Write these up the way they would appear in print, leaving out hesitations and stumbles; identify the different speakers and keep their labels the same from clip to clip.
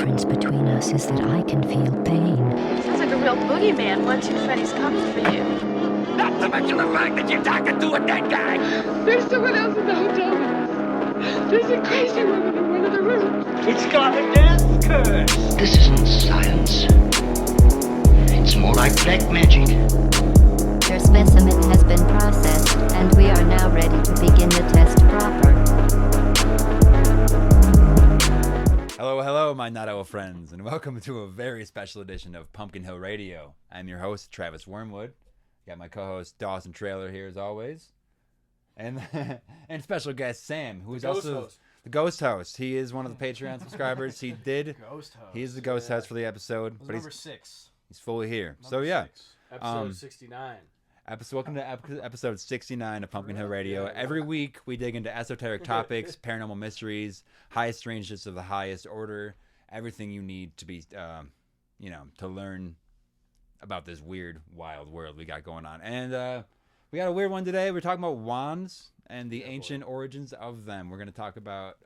Speaker 1: difference between us is that I can feel pain.
Speaker 2: Sounds like a real boogeyman once Freddy's coming for you.
Speaker 3: Not to mention the fact that you're talking to a dead guy.
Speaker 4: There's someone else in the hotel with us. There's a crazy woman in one of the rooms.
Speaker 3: It's got a death curse.
Speaker 5: This isn't science. It's more like black magic.
Speaker 1: Your specimen has been processed, and we are now ready to begin the test proper.
Speaker 6: Hello, my Not Owl friends, and welcome to a very special edition of Pumpkinhillradio. I'm your host, Travis Wormwood. Got my co-host, Dawson Trailer, here as always. And special guest, Sam, who is also the ghost host. He is one of the Patreon subscribers. He did.
Speaker 7: Ghost host.
Speaker 6: He's the ghost host for the episode. But
Speaker 7: number 6.
Speaker 6: He's fully here.
Speaker 7: Number 6.
Speaker 8: Episode 69.
Speaker 6: Welcome to episode 69 of Pumpkinhillradio. Yeah. Every week we dig into esoteric topics, paranormal mysteries, highest strangeness of the highest order, everything you need to be, to learn about this weird, wild world we got going on. And we got a weird one today. We're talking about wands and the ancient origins of them. We're going to talk about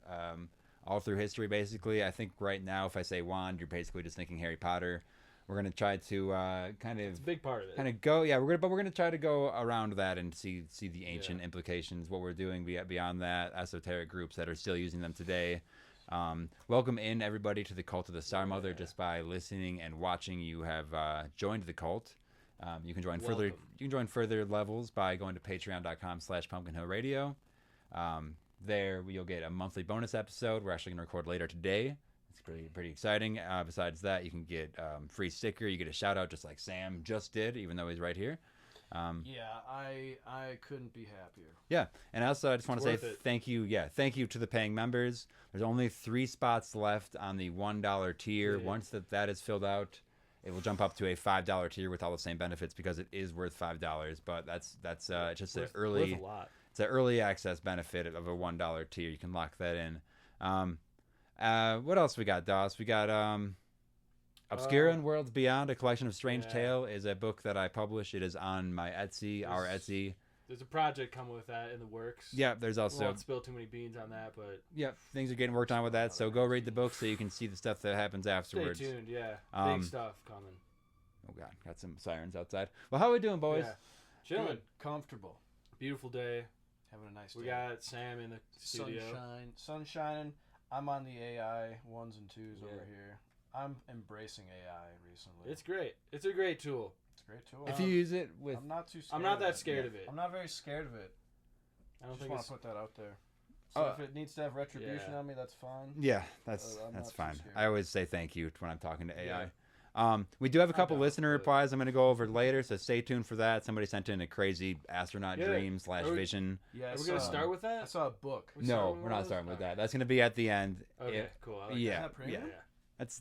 Speaker 6: all through history, basically. I think right now, if I say wand, you're basically just thinking Harry Potter. We're gonna try to
Speaker 8: It's a big part of it.
Speaker 6: Kind of go, yeah. We're gonna try to go around that and see the ancient implications, what we're doing beyond that, esoteric groups that are still using them today. Welcome in everybody to the Cult of the Star Mother. Just by listening and watching, you have joined the cult. You can join further. You can join further levels by going to patreon.com/pumpkinhillradio. There you'll get a monthly bonus episode. We're actually gonna record later today. Pretty exciting. Besides that, you can get free sticker. You get a shout out just like Sam just did, even though he's right here.
Speaker 7: I couldn't be happier.
Speaker 6: Yeah, and also I just want to say thank you. Yeah, thank you to the paying members. There's only 3 spots left on the $1 tier. Yeah. Once that is filled out, it will jump up to a $5 tier with all the same benefits because it is worth $5. But that's just an early.
Speaker 8: Worth a lot.
Speaker 6: It's an early access benefit of a $1 tier. You can lock that in. What else we got, Doss? We got Obscura and Worlds Beyond, A Collection of Strange Tale is a book that I publish. It is on my Etsy, our Etsy.
Speaker 8: There's a project coming with that in the works.
Speaker 6: Yeah, there's also...
Speaker 8: I won't spill too many beans on that, but...
Speaker 6: Yeah, things are getting worked on with that, so go read the book so you can see the stuff that happens afterwards.
Speaker 8: Stay tuned, yeah. Big stuff coming.
Speaker 6: Oh, God. Got some sirens outside. Well, how are we doing, boys?
Speaker 8: Yeah. Chilling.
Speaker 7: Good. Comfortable.
Speaker 8: Beautiful day.
Speaker 7: Having a nice day.
Speaker 8: We got Sam in the studio.
Speaker 7: Sun shining. I'm on the AI 1s and 2s over here. I'm embracing AI recently.
Speaker 8: It's great. It's a great tool.
Speaker 7: It's a great tool.
Speaker 6: If you use it with...
Speaker 7: I'm not too scared
Speaker 8: I'm not that scared of it.
Speaker 7: I'm not very scared of it. I just want to put that out there. So if it needs to have retribution on me, that's fine.
Speaker 6: Yeah, that's fine. I always say thank you when I'm talking to AI. We do have a couple listener replies I'm going to go over later, so stay tuned for that. Somebody sent in a crazy astronaut dream / vision.
Speaker 7: Yeah,
Speaker 8: are we going to start with that?
Speaker 7: I saw a book.
Speaker 6: No, we're not starting with that. That's going to be at the end.
Speaker 8: Okay, cool. I like
Speaker 6: yeah,
Speaker 8: that.
Speaker 6: Yeah.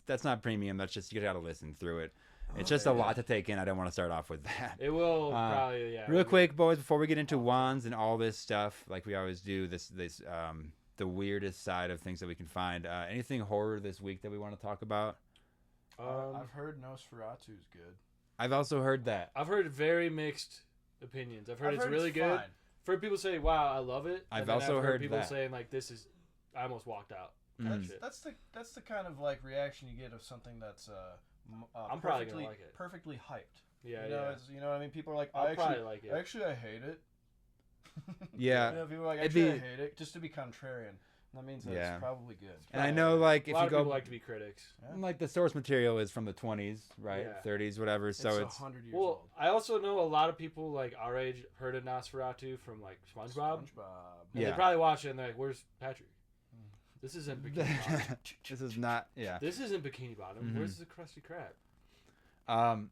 Speaker 6: That's not premium. That's just you got to listen through it. It's just a lot to take in. I don't want to start off with that.
Speaker 8: It will probably,
Speaker 6: Real quick, boys, before we get into wands and all this stuff, like we always do, this the weirdest side of things that we can find. Anything horror this week that we want to talk about?
Speaker 7: I've heard Nosferatu's good.
Speaker 6: I've also heard that.
Speaker 8: I've heard very mixed opinions. I've heard it's really good.
Speaker 7: Fine.
Speaker 8: I've heard people say, "Wow, I love it."
Speaker 6: I've also heard
Speaker 8: people
Speaker 6: that.
Speaker 8: saying like, "This is," I almost walked out.
Speaker 7: That's the kind of like reaction you get of something that's
Speaker 8: I'm probably gonna like it.
Speaker 7: Perfectly hyped.
Speaker 8: Yeah,
Speaker 7: you know what I mean? People are like,
Speaker 8: I'll probably like it.
Speaker 7: Actually, I hate it.
Speaker 6: Yeah.
Speaker 7: People are like, actually, I hate it, just to be contrarian. That means that it's probably good.
Speaker 6: And I know, like, if you go,
Speaker 8: people like to be critics.
Speaker 6: Yeah. Like the source material is from the 20s, right? 30s, whatever. So it's
Speaker 7: 100 years old.
Speaker 8: I also know a lot of people like our age heard of Nosferatu from like SpongeBob. And they probably watch it and they're like, "Where's Patrick? This isn't Bikini Bottom.
Speaker 6: This is not. Yeah.
Speaker 8: This isn't Bikini Bottom. Where's the Krusty Krab?"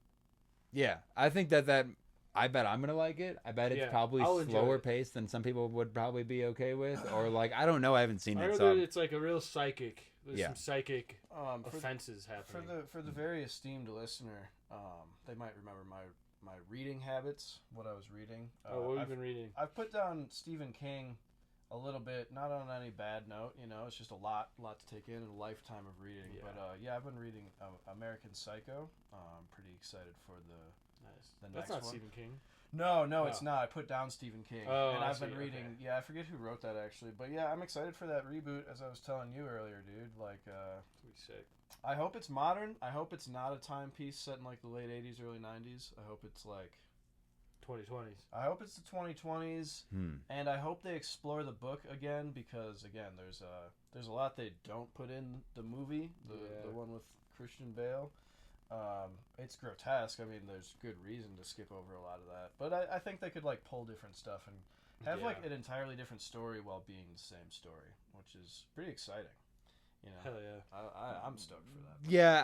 Speaker 6: Yeah, I think that. I bet I'm gonna like it. I bet it's probably slower paced than some people would probably be okay with, or like I don't know. I haven't seen it. So
Speaker 8: it's like a real psychic. There's some psychic offenses happening.
Speaker 7: For the very esteemed listener, they might remember my reading habits. What I was reading.
Speaker 8: What have you been reading?
Speaker 7: I've put down Stephen King, a little bit, not on any bad note, it's just a lot to take in, a lifetime of reading.
Speaker 8: Yeah.
Speaker 7: But I've been reading American Psycho. I'm pretty excited for the
Speaker 8: That's
Speaker 7: next
Speaker 8: not
Speaker 7: one.
Speaker 8: Stephen King.
Speaker 7: No, it's not. I put down Stephen King.
Speaker 8: Oh,
Speaker 7: and
Speaker 8: I
Speaker 7: I've been
Speaker 8: see,
Speaker 7: reading,
Speaker 8: okay.
Speaker 7: I forget who wrote that actually, but yeah, I'm excited for that reboot, as I was telling you earlier, dude. Like,
Speaker 8: It's gonna be sick.
Speaker 7: I hope it's modern. I hope it's not a timepiece set in like the late 80s, early 90s. I hope it's like
Speaker 8: 2020s.
Speaker 7: I hope it's the 2020s, and I hope they explore the book again, because again, there's a lot they don't put in the movie, the one with Christian Bale. It's grotesque. I mean, there's good reason to skip over a lot of that, but I think they could like pull different stuff and have like an entirely different story while being the same story, which is pretty exciting.
Speaker 8: Hell yeah.
Speaker 7: I'm stoked for that.
Speaker 6: Yeah,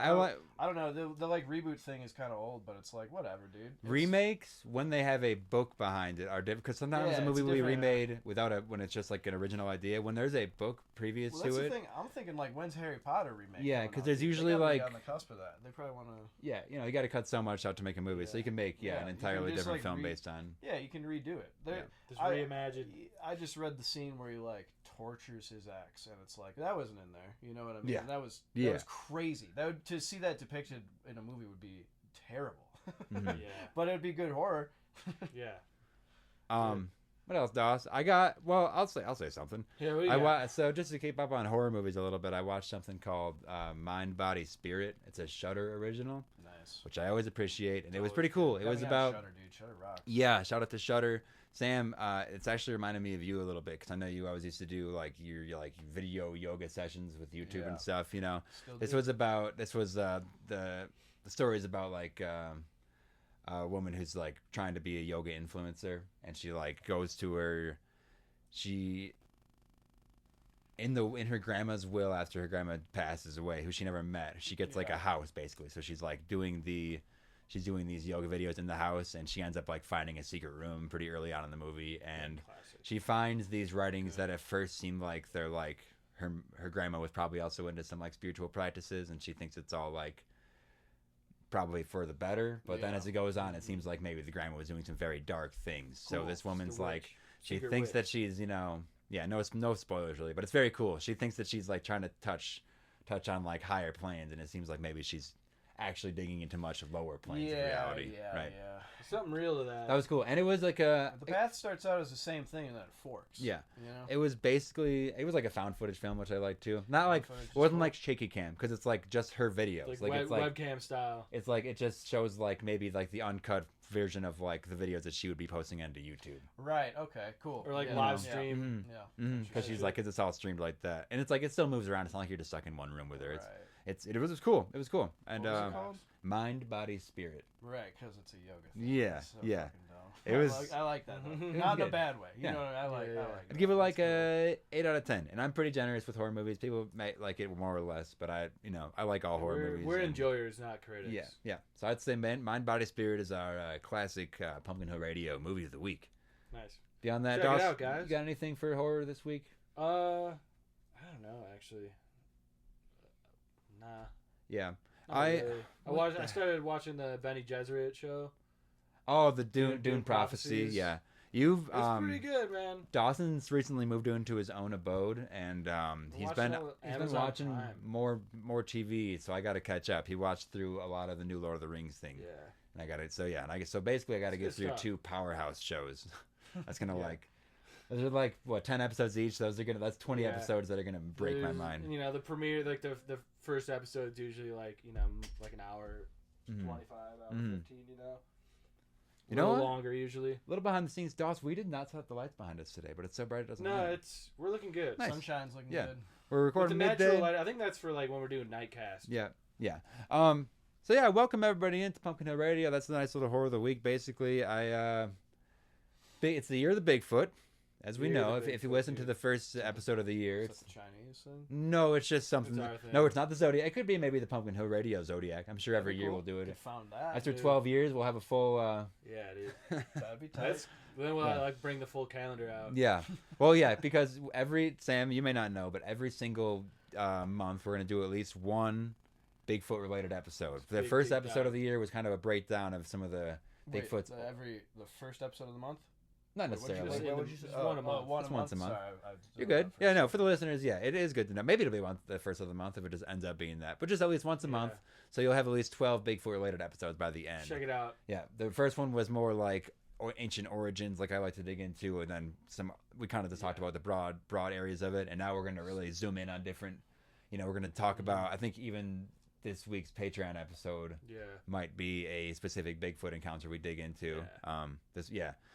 Speaker 7: I don't know. The like reboot thing is kind of old, but it's like whatever, dude.
Speaker 6: Remakes, when they have a book behind it, are different, because sometimes
Speaker 7: Yeah,
Speaker 6: a movie
Speaker 7: it's
Speaker 6: will be
Speaker 7: different.
Speaker 6: remade when it's just like an original idea. When there's a book previous
Speaker 7: Well, that's
Speaker 6: to
Speaker 7: the
Speaker 6: it,
Speaker 7: thing. I'm thinking like, when's Harry Potter remake?
Speaker 6: Yeah,
Speaker 7: coming
Speaker 6: 'cause
Speaker 7: out?
Speaker 6: there's
Speaker 7: They
Speaker 6: usually,
Speaker 7: gotta be
Speaker 6: like-
Speaker 7: on the cusp of that. They probably want to.
Speaker 6: yeah, you got to cut so much out to make a movie, so you can make
Speaker 7: Yeah,
Speaker 6: an
Speaker 7: you can
Speaker 6: entirely
Speaker 7: just,
Speaker 6: different
Speaker 7: like,
Speaker 6: film based on.
Speaker 7: Yeah, you can redo it.
Speaker 8: Just reimagine.
Speaker 7: I just read the scene where he like tortures his ex, and it's like that wasn't in there. You know what I mean?
Speaker 6: Yeah.
Speaker 7: That was
Speaker 6: Yeah.
Speaker 7: crazy. To see that depicted in a movie would be terrible.
Speaker 6: Mhm.
Speaker 8: Yeah.
Speaker 7: But it'd be good horror.
Speaker 8: Yeah.
Speaker 6: What else, Doss? I'll say something.
Speaker 8: Yeah, what do you got?
Speaker 6: So just to keep up on horror movies a little bit, I watched something called Mind, Body, Spirit. It's a Shudder original,
Speaker 7: Nice.
Speaker 6: which I always appreciate, and it was
Speaker 8: always
Speaker 6: pretty cool. It
Speaker 7: Got
Speaker 6: was
Speaker 7: me on
Speaker 6: about
Speaker 7: Shudder, dude. Shudder rocks.
Speaker 6: Yeah, shout out to Shudder. Sam, it's actually reminded me of you a little bit, because I know you always used to do like your like video yoga sessions with YouTube
Speaker 7: Yeah.
Speaker 6: and stuff.
Speaker 7: Still
Speaker 6: This
Speaker 7: do.
Speaker 6: was the story is about like a woman who's like trying to be a yoga influencer, and she like goes to her in her grandma's will, after her grandma passes away, who she never met. She gets like a house basically, so she's like doing these yoga videos in the house, and she ends up like finding a secret room pretty early on in the movie, and
Speaker 8: Classic.
Speaker 6: she finds these writings that at first seem like they're like her grandma was probably also into some like spiritual practices, and she thinks it's all like probably for the better, but then
Speaker 7: Yeah.
Speaker 6: as it goes on, it seems like maybe the grandma was doing some very dark things. So
Speaker 8: Cool.
Speaker 6: this woman's
Speaker 8: The
Speaker 6: like,
Speaker 8: witch.
Speaker 6: she
Speaker 8: Secret
Speaker 6: thinks
Speaker 8: witch.
Speaker 6: that she's, no spoilers really, but it's very cool. She thinks that she's like trying to touch on like higher planes, and it seems like maybe she's actually digging into much lower planes of reality. Right.
Speaker 7: Yeah.
Speaker 8: There's something real to that.
Speaker 6: That was cool, and it was like
Speaker 7: The path starts out as the same thing, and then it forks.
Speaker 6: yeah.
Speaker 7: You know.
Speaker 6: It was like a found footage film, which I like too. Not like
Speaker 7: footage
Speaker 6: it
Speaker 7: is
Speaker 6: wasn't
Speaker 7: cool.
Speaker 6: like shaky cam, because it's like just her videos.
Speaker 8: like,
Speaker 6: It's like
Speaker 8: webcam style.
Speaker 6: it's like it just shows like maybe like the uncut version of like the videos that she would be posting onto YouTube.
Speaker 7: Right. Okay. Cool.
Speaker 8: Or like
Speaker 7: Yeah,
Speaker 8: live
Speaker 7: yeah.
Speaker 8: stream.
Speaker 7: Yeah.
Speaker 6: Because she's like, it's all streamed like that, and it's like it still moves around. It's not like you're just stuck in one room with her.
Speaker 7: Right.
Speaker 6: It was cool. It was cool. And
Speaker 7: What was it called?
Speaker 6: Mind, Body, Spirit.
Speaker 7: Right, because it's a yoga thing.
Speaker 6: Yeah,
Speaker 7: It's so
Speaker 6: yeah.
Speaker 7: fucking dumb.
Speaker 6: It was-
Speaker 7: I like that. Though. Not in a
Speaker 6: good.
Speaker 7: bad way. You
Speaker 6: Yeah.
Speaker 7: know what I like.
Speaker 8: Yeah,
Speaker 7: I
Speaker 8: yeah.
Speaker 7: like.
Speaker 6: I'd give it like
Speaker 7: That's
Speaker 6: a 8 out of 10, and I'm pretty generous with horror movies. People might like it more or less, but I like all horror movies.
Speaker 8: We're
Speaker 6: and-
Speaker 8: enjoyers, not critics.
Speaker 6: Yeah. So I'd say Mind, Body, Spirit is our classic Pumpkinhillradio movie of the week.
Speaker 8: Nice.
Speaker 6: Beyond that,
Speaker 8: Check it
Speaker 6: Doss,
Speaker 8: out, guys.
Speaker 6: you got anything for horror this week?
Speaker 8: I don't know actually. Nah.
Speaker 6: Yeah.
Speaker 8: not really. I started watching the Benny Gesserit show.
Speaker 6: Oh, the Dune
Speaker 8: Dune
Speaker 6: Prophecy.
Speaker 8: Prophecies.
Speaker 6: Yeah. You've
Speaker 8: It's pretty good, man.
Speaker 6: Dawson's recently moved into his own abode, and he's
Speaker 8: watching
Speaker 6: been
Speaker 8: all the
Speaker 6: he's been
Speaker 8: Amazon
Speaker 6: watching
Speaker 8: Prime.
Speaker 6: more TV. So I got to catch up. He watched through a lot of the new Lord of the Rings thing,
Speaker 8: Yeah.
Speaker 6: and I got it. So basically I got to
Speaker 8: It's
Speaker 6: get
Speaker 8: good
Speaker 6: through
Speaker 8: stuff.
Speaker 6: 2 powerhouse shows. That's gonna
Speaker 8: Yeah.
Speaker 6: like. Those are like 10 episodes each. That's 20
Speaker 8: Yeah.
Speaker 6: episodes that are gonna break my
Speaker 8: There's-
Speaker 6: mind.
Speaker 8: You know, the premiere, like the first episode is usually like like an hour, 25, hour 15.
Speaker 6: You know
Speaker 8: a
Speaker 6: what?
Speaker 8: little longer usually.
Speaker 6: A little behind the scenes, Doss. We did not set up the lights behind us today, but it's so bright it doesn't
Speaker 8: No,
Speaker 6: matter.
Speaker 8: we're looking good.
Speaker 6: Nice.
Speaker 7: Sunshine's looking
Speaker 6: Yeah.
Speaker 7: good.
Speaker 6: We're
Speaker 8: With the
Speaker 6: recording
Speaker 8: natural
Speaker 6: midday.
Speaker 8: light, I think that's for like when we're doing nightcast.
Speaker 6: Yeah. So yeah, welcome everybody into Pumpkinhill Radio. That's the nice little horror of the week. Basically, it's the year of the Bigfoot, as we
Speaker 8: Year of
Speaker 6: know.
Speaker 8: the
Speaker 6: If you
Speaker 8: Bigfoot,
Speaker 6: listen to
Speaker 8: dude.
Speaker 6: the first episode of the year,
Speaker 7: Is
Speaker 6: it's
Speaker 7: that the Chinese thing?
Speaker 6: no, it's just something.
Speaker 8: It's our thing.
Speaker 6: No, it's not the Zodiac. It could be maybe the Pumpkinhill Radio Zodiac. I'm sure every
Speaker 7: That'd be
Speaker 6: year
Speaker 7: cool.
Speaker 6: we'll do it.
Speaker 7: Could found that.
Speaker 6: After
Speaker 8: dude.
Speaker 6: 12 years, we'll have a full.
Speaker 8: Yeah, dude.
Speaker 7: That'd be tight.
Speaker 8: That's then we'll
Speaker 6: Yeah.
Speaker 8: like bring the full calendar out.
Speaker 6: Yeah. Well, yeah, because Sam, you may not know, but every single month we're gonna do at least one Bigfoot related episode. The
Speaker 8: Big
Speaker 6: first
Speaker 8: deep
Speaker 6: episode
Speaker 8: dive.
Speaker 6: of the year was kind of a breakdown of some of the
Speaker 7: Wait,
Speaker 6: Bigfoot's.
Speaker 7: the first episode of the month.
Speaker 6: Not
Speaker 7: What'd you
Speaker 6: necessarily.
Speaker 7: say? What would you say?
Speaker 8: Just one a month.
Speaker 6: Just once a month.
Speaker 7: Sorry, I
Speaker 6: You're good. Yeah, no, for the listeners, yeah, it is good to know. Maybe it'll be the first of the month if it just ends up being that. But just at least once a month. So you'll have at least 12 Bigfoot-related episodes by the end.
Speaker 8: Check it out.
Speaker 6: Yeah, the first one was more like ancient origins, like I like to dig into, and then we kind of just talked about the broad areas of it, and now we're going to really zoom in on different, we're going to talk about, I think even this week's Patreon episode might be a specific Bigfoot encounter we dig into.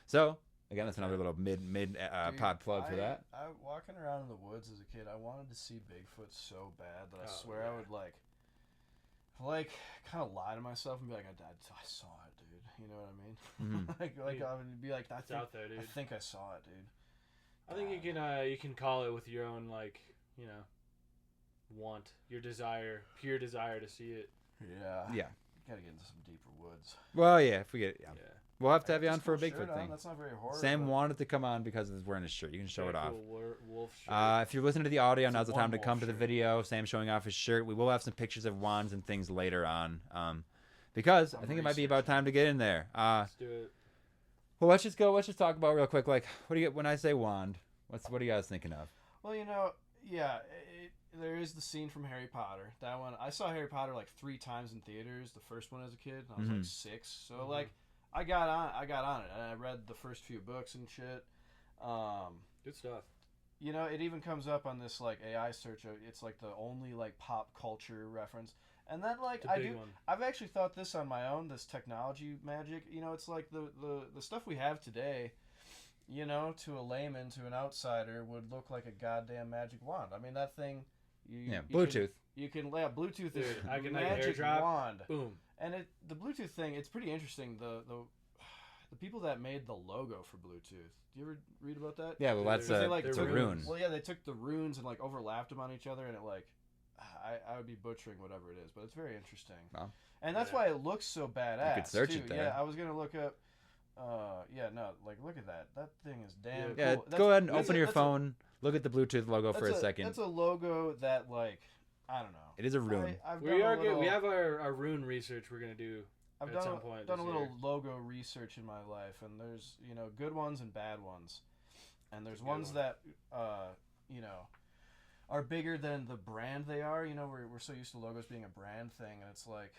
Speaker 6: So again, that's another little mid pod plug for that.
Speaker 7: I walking around in the woods as a kid, I wanted to see Bigfoot so bad that I swear I would like kind of lie to myself and be like, I saw it, dude. You know what I mean?
Speaker 8: Mm-hmm.
Speaker 7: I would be like,
Speaker 8: it's out there, dude.
Speaker 7: I think I saw it, dude.
Speaker 8: I think you can call it with your own want, your desire, pure desire to see it.
Speaker 7: Yeah.
Speaker 6: Yeah.
Speaker 7: You gotta get into some deeper woods.
Speaker 6: Well, yeah, if we get we'll have to have you on for a Bigfoot thing.
Speaker 7: That's not very horror.
Speaker 6: Sam wanted to come on because he's wearing his shirt. You can show it off.
Speaker 8: Wolf shirt.
Speaker 6: If you're listening to the audio, now's the time to come to the video. Sam showing off his shirt. We will have some pictures of wands and things later on. Because I think it might be about time to get in there.
Speaker 8: Let's do it.
Speaker 6: Well, let's just talk about real quick. Like, what do you get when I say wand? What are you guys thinking of?
Speaker 7: Well, there is the scene from Harry Potter. That one, I saw Harry Potter like 3 times in theaters. The first one as a kid, and I was like 6. So like, I got on it, and I read the first few books and shit.
Speaker 8: Good stuff.
Speaker 7: It even comes up on this like AI search. It's like the only like pop culture reference. And then like I've actually thought this on my own. This technology magic. It's like the stuff we have today. To a layman, to an outsider, would look like a goddamn magic wand. I mean, that thing.
Speaker 6: Bluetooth.
Speaker 7: You can lay a Bluetooth.
Speaker 8: Dude, I can
Speaker 7: magic
Speaker 8: airdrop.
Speaker 7: Wand.
Speaker 8: Boom.
Speaker 7: And the Bluetooth thing, it's pretty interesting. The people that made the logo for Bluetooth. Do you ever read about that?
Speaker 6: Yeah, well, that's it's a rune.
Speaker 7: Well, yeah, they took the runes and like overlapped them on each other, and it like. I would be butchering whatever it is, but it's very interesting. Wow. And that's why it looks so badass. You could
Speaker 6: search it there.
Speaker 7: Yeah, I was gonna look up. Look at that. That thing is damn
Speaker 6: cool.
Speaker 7: Yeah,
Speaker 6: go ahead and open your phone. Look at the Bluetooth logo for a second.
Speaker 7: That's a logo that like I don't know.
Speaker 6: It is a rune.
Speaker 8: We have our rune research we're gonna do. At some point
Speaker 7: I've done a little logo research in my life, and there's good ones and bad ones, and there's ones that are bigger than the brand they are. We're so used to logos being a brand thing, and it's like,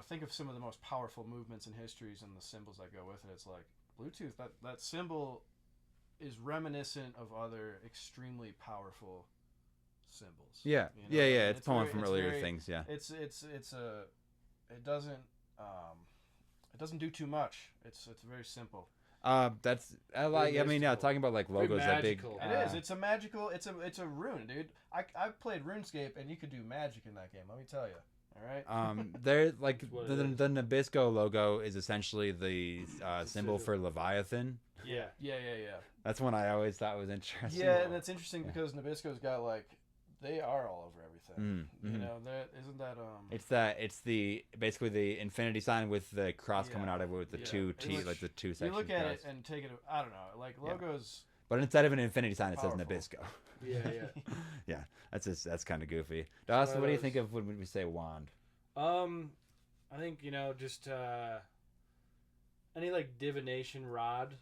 Speaker 7: think of some of the most powerful movements in histories and the symbols that go with it. It's like Bluetooth. That symbol is reminiscent of other extremely powerful symbols.
Speaker 6: Yeah, It's pulling from earlier things. Yeah.
Speaker 7: It doesn't do too much. It's very simple.
Speaker 6: Talking about like logos that big.
Speaker 7: It is. It's a magical. It's a rune, dude. I played RuneScape, and you could do magic in that game. Let me tell you. All right.
Speaker 6: There like the Nabisco logo is essentially the symbol for Leviathan.
Speaker 7: Yeah.
Speaker 6: That's one I always thought was interesting.
Speaker 7: Yeah, and that's interesting because Nabisco's got like they are all over everything. Isn't that
Speaker 6: It's basically the infinity sign with the cross coming out of it with the two like the two sections.
Speaker 7: You look at it and take it. I don't know, like logos.
Speaker 6: But instead of an infinity sign, it says Nabisco.
Speaker 8: Yeah.
Speaker 6: That's kind of goofy. Dawson, what do you think of when we say wand?
Speaker 8: I think just any like divination rod.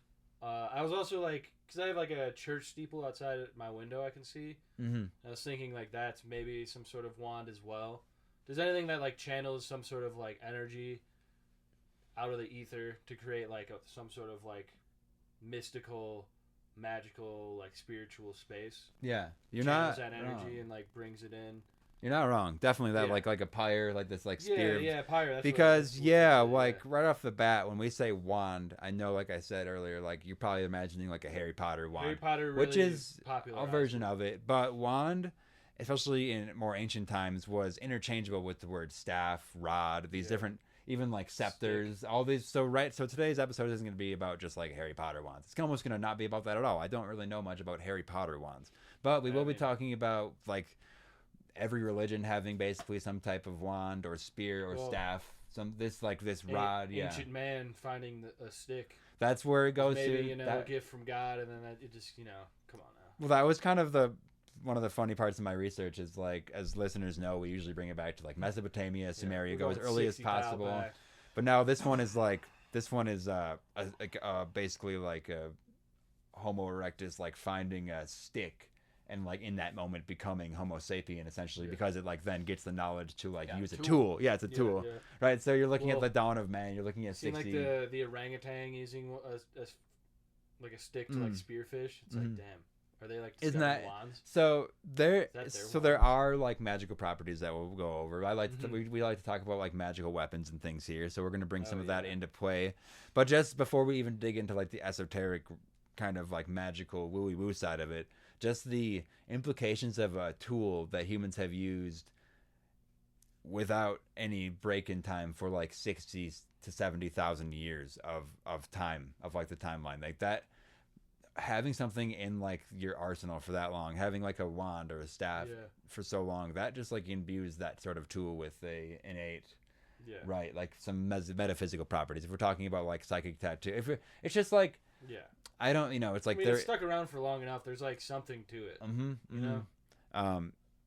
Speaker 8: I was also like, because I have like a church steeple outside my window I can see. Mm-hmm. I was thinking like that's maybe some sort of wand as well. Does anything that like channels some sort of like energy out of the ether to create like some sort of like mystical, magical, like spiritual space?
Speaker 6: Yeah,
Speaker 8: you're not that energy and like brings it in.
Speaker 6: You're not wrong. Definitely that like a pyre, like this like spear.
Speaker 8: Yeah, pyre. That's
Speaker 6: because right off the bat, when we say wand, I know, like I said earlier, like you're probably imagining like a Harry Potter wand, which is a version of it. But wand, especially in more ancient times, was interchangeable with the word staff, rod, these different, even like scepters, all these. So today's episode isn't going to be about just like Harry Potter wands. It's almost going to not be about that at all. I don't really know much about Harry Potter wands, but we will be talking about like every religion having basically some type of wand or spear or staff. This rod.
Speaker 8: Ancient man finding a stick.
Speaker 6: That's where it goes
Speaker 8: maybe,
Speaker 6: to.
Speaker 8: A gift from God, and then it just come on now.
Speaker 6: Well, that was kind of one of the funny parts of my research is like, as listeners know, we usually bring it back to like Mesopotamia, Sumeria, go as early as possible. But now this one is like This one is basically like a Homo erectus, like finding a stick and like in that moment becoming Homo sapien essentially, because it like then gets the knowledge to like use a tool. Yeah, it's a tool,
Speaker 8: yeah.
Speaker 6: right? So you're looking at the dawn of man. You're looking at
Speaker 8: Seen
Speaker 6: 60.
Speaker 8: like the orangutan using a stick to like spearfish. It's like, damn, are they like
Speaker 6: Isn't
Speaker 8: discovering
Speaker 6: that
Speaker 8: wands?
Speaker 6: so? There
Speaker 8: wand?
Speaker 6: are like magical properties that we'll go over. I like to, we like to talk about like magical weapons and things here, so we're gonna bring some of that into play. But just before we even dig into like the esoteric kind of like magical wooey woo side of it, just the implications of a tool that humans have used without any break in time for like 60 to 70,000 years of time, of like the timeline, like that. Having something in like your arsenal for that long, having like a wand or a staff for so long, that just like imbues that sort of tool with a innate, right, like some metaphysical properties. If we're talking about like psychic tattoo, it's just like, I don't, it's like
Speaker 8: it's stuck around for long enough. There's like something to it, you know.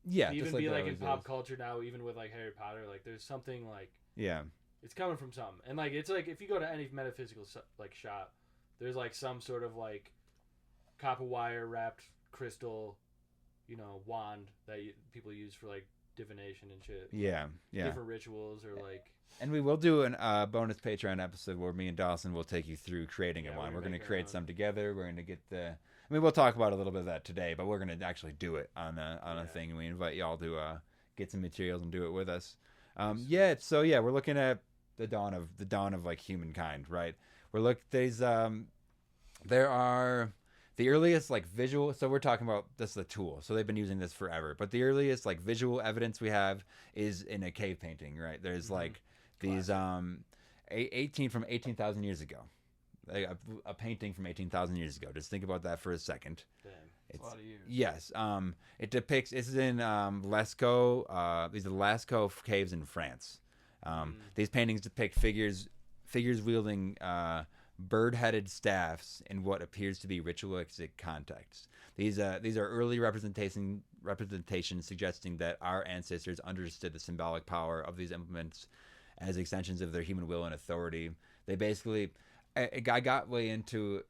Speaker 8: Even be like in pop culture now, even with like Harry Potter, like there's something like it's coming from something, and like it's like if you go to any metaphysical like shop, there's like some sort of like copper wire wrapped crystal, wand that people use for like divination and shit. Different rituals or like. And
Speaker 6: we will do a bonus Patreon episode where me and Dawson will take you through creating a wand. We're going to create some together. We're going to get we'll talk about a little bit of that today, but we're going to actually do it on a thing, and we invite y'all to get some materials and do it with us. So we're looking at the dawn of like humankind, right? There are the earliest like visual, so we're talking about this is a tool, so they've been using this forever, but the earliest like visual evidence we have is in a cave painting, right? There's like these 18,000 years ago, a painting from 18,000 years ago. Just think about that for a second.
Speaker 8: Damn,
Speaker 7: it's a lot of years.
Speaker 6: Yes, it depicts, this is in Lascaux, these are the Lascaux caves in France. These paintings depict figures wielding bird-headed staffs in what appears to be ritualistic contexts. These are early representations suggesting that our ancestors understood the symbolic power of these implements as extensions of their human will and authority. They basically, I got way into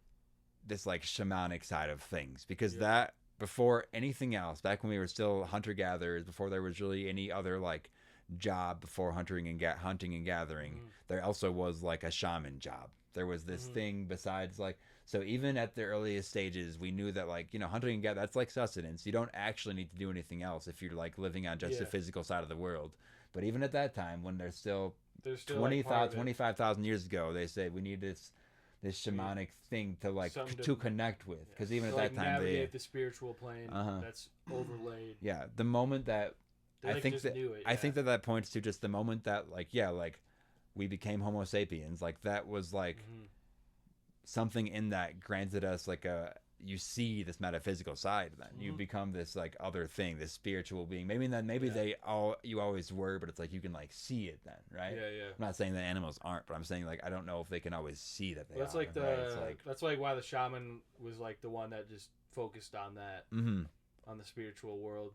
Speaker 6: this like shamanic side of things, because that, before anything else, back when we were still hunter-gatherers, before there was really any other like job before hunting and gathering, there also was like a shaman job. There was this thing besides like, so even at the earliest stages, we knew that like, hunting and gathering, that's like sustenance. You don't actually need to do anything else if you're like living on just the physical side of the world. But even at that time, when there's still 25,000 years ago, they say we need this shamanic thing to like to connect with, because even at that time
Speaker 8: navigate the spiritual plane that's overlaid.
Speaker 6: The moment that
Speaker 8: I think
Speaker 6: that points to just the moment that like we became Homo sapiens, like that was like something in that granted us like you see this metaphysical side, then you become this like other thing, this spiritual being. Maybe you always were, but it's like you can like see it then, right? I'm not saying that animals aren't, but I'm saying like I don't know if they can always see that they
Speaker 8: that's
Speaker 6: are.
Speaker 8: Like that's like why the shaman was like the one that just focused on that, on the spiritual world,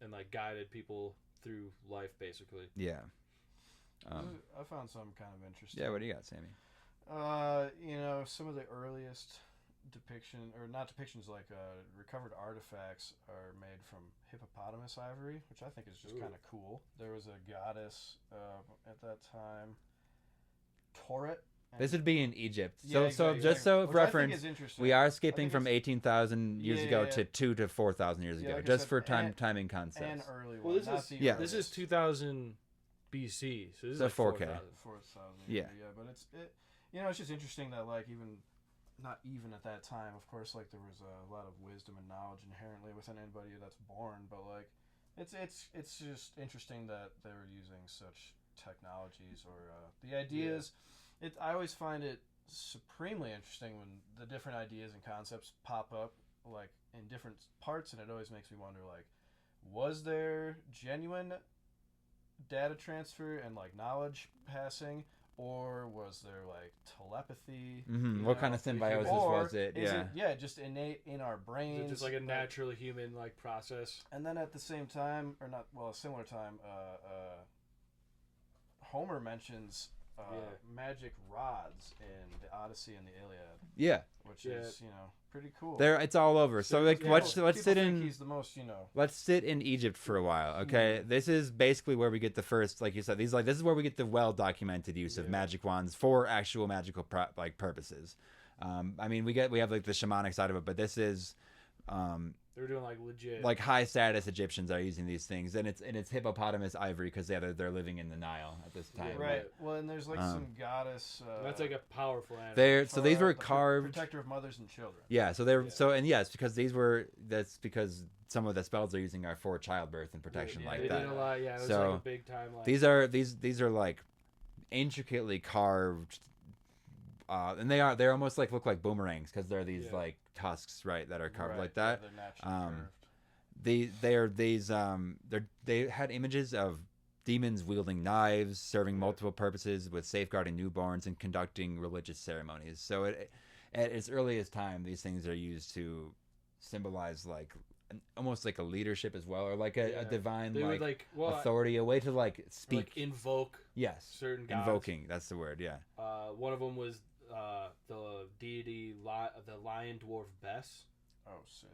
Speaker 8: and like guided people through life basically.
Speaker 7: I found something kind of interesting.
Speaker 6: Yeah, what do you got, Sammy?
Speaker 7: Some of the earliest like recovered artifacts are made from hippopotamus ivory, which I think is just kind of cool. There was a goddess at that time, Toret.
Speaker 6: This would be in Egypt.
Speaker 7: So
Speaker 6: reference, we are skipping from 18,000 years ago to 2,000 to 4,000 years ago, just for timing concepts.
Speaker 7: And early
Speaker 8: well, this is 2000 BC, so this is like
Speaker 6: 4K.
Speaker 7: 4,000. Yeah, but it's just interesting that like not even at that time, of course, like there was a lot of wisdom and knowledge inherently within anybody that's born, but like it's just interesting that they were using such technologies or the ideas. I always find it supremely interesting when the different ideas and concepts pop up like in different parts, and it always makes me wonder like, was there genuine data transfer and like knowledge passing, or was there like telepathy?
Speaker 6: What kind of symbiosis was it?
Speaker 7: Just innate in our brains.
Speaker 8: Is it just like a natural human like process?
Speaker 7: And then at the same time, a similar time, Homer mentions magic rods in the Odyssey and the Iliad,
Speaker 6: Yeah.
Speaker 7: which is pretty cool.
Speaker 6: There, it's all over. So like, let's sit
Speaker 7: think
Speaker 6: in.
Speaker 7: He's the most
Speaker 6: Let's sit in Egypt for a while, okay? This is basically where we get the first, like you said, this is where we get the well documented use of magic wands for actual magical purposes. I mean, we have like the shamanic side of it, but this is.
Speaker 8: They're doing like legit,
Speaker 6: like high status Egyptians are using these things, and it's hippopotamus ivory because they're living in the Nile at this time.
Speaker 7: Right. Well, and there's like some goddess.
Speaker 8: That's like a powerful animal.
Speaker 6: So these were carved.
Speaker 7: Protector of mothers and children.
Speaker 6: Yeah. So yes, because that's because some of the spells they're using are for childbirth and protection like
Speaker 8: they
Speaker 6: that.
Speaker 8: did a lot. Yeah. It was
Speaker 6: So
Speaker 8: like a big time. Like,
Speaker 6: these are like intricately carved. And they almost like look like boomerangs because they're these like tusks, right, that are carved like that.
Speaker 7: Yeah, they're naturally curved.
Speaker 6: They had images of demons wielding knives, serving multiple purposes with safeguarding newborns and conducting religious ceremonies. So at its earliest time, these things are used to symbolize like almost like a leadership as well, or like a divine authority, a way to like speak,
Speaker 8: like invoke.
Speaker 6: Yes,
Speaker 8: certain gods.
Speaker 6: Invoking. That's the word. Yeah.
Speaker 8: One of them was the deity, the lion dwarf Bess.
Speaker 7: Oh, sick.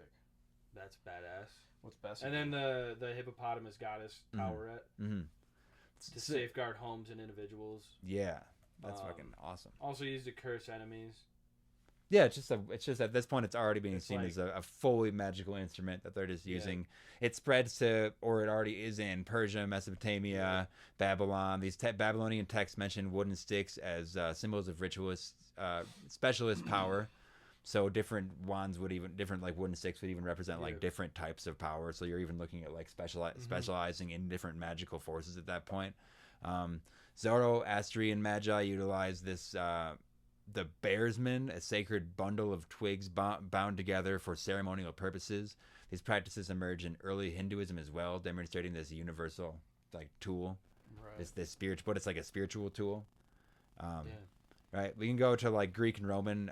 Speaker 8: That's badass.
Speaker 7: What's Bess?
Speaker 8: And then the hippopotamus goddess Toweret to safeguard homes and individuals.
Speaker 6: Yeah, that's fucking awesome.
Speaker 8: Also used to curse enemies.
Speaker 6: Yeah, it's just at this point it's already being seen
Speaker 8: like,
Speaker 6: as a fully magical instrument that they're just using. It spreads to, or it already is in Persia, Mesopotamia, Babylon. These Babylonian texts mention wooden sticks as symbols of ritualist, specialist power. So different wands different like wooden sticks would even represent like different types of power. So you're even looking at like specializing in different magical forces at that point. Zoroastrian magi utilize this. The bearsman, a sacred bundle of twigs bound together for ceremonial purposes. These practices emerge in early Hinduism as well, demonstrating this universal like tool, this spiritual, but it's like a spiritual tool. Right. We can go to like Greek and Roman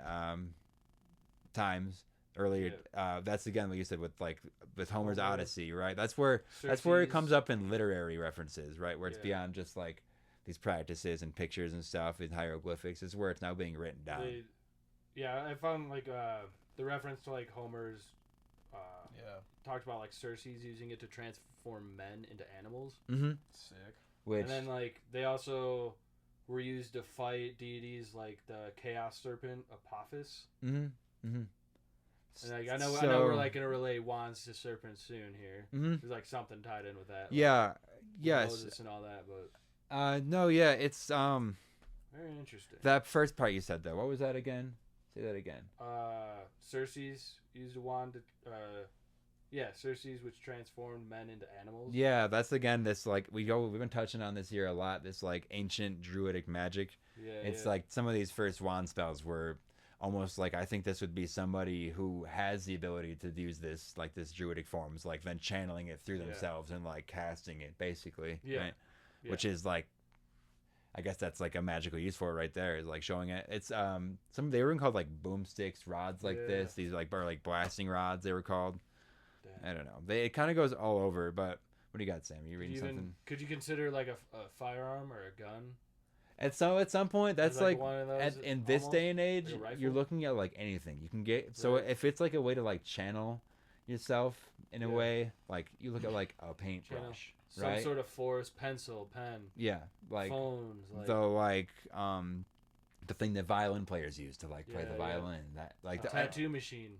Speaker 6: times earlier. That's again what you said with Homer's Odyssey, right? That's where it comes up in literary references, right? Where it's beyond just like these practices and pictures and stuff in hieroglyphics. Is where it's now being written down.
Speaker 8: I found like the reference to like Homer's talked about like Circe's using it to transform men into animals.
Speaker 6: Mm-hmm.
Speaker 7: Sick.
Speaker 8: And then like they also were used to fight deities like the chaos serpent Apophis.
Speaker 6: Mm-hmm. Mm-hmm.
Speaker 8: And like I know we're like gonna relate wands to serpents soon here.
Speaker 6: Mm-hmm.
Speaker 8: There's like something tied in with that.
Speaker 6: Yes.
Speaker 8: Moses and all that, but
Speaker 6: it's
Speaker 8: very interesting.
Speaker 6: That first part you said though, what was that again? Say that again.
Speaker 8: Circe's used a wand to Circe's, which transformed men into animals.
Speaker 6: Yeah, that's again this like we've been touching on this here a lot, this like ancient druidic magic. It's like some of these first wand spells were almost like I think this would be somebody who has the ability to use this like this druidic forms, like then channeling it through themselves and like casting it basically. Right? Which is like I guess that's like a magical use for it right there, is like showing it. It's they were called like boomsticks, rods like this. These like are like blasting rods they were called. Damn. I don't know. It kind of goes all over, but what do you got, Sam? You reading something?
Speaker 8: Could you consider like a firearm or a gun?
Speaker 6: At some point, that's like
Speaker 8: one of those
Speaker 6: in this day and age,
Speaker 8: like
Speaker 6: you're looking at like anything you can get. So if it's like a way to like channel yourself in a way, like you look at like a paintbrush, right?
Speaker 8: Some sort of force, pencil, pen.
Speaker 6: Yeah, like
Speaker 8: phones.
Speaker 6: The thing that violin players use to like play the violin. That like the
Speaker 8: tattoo machine.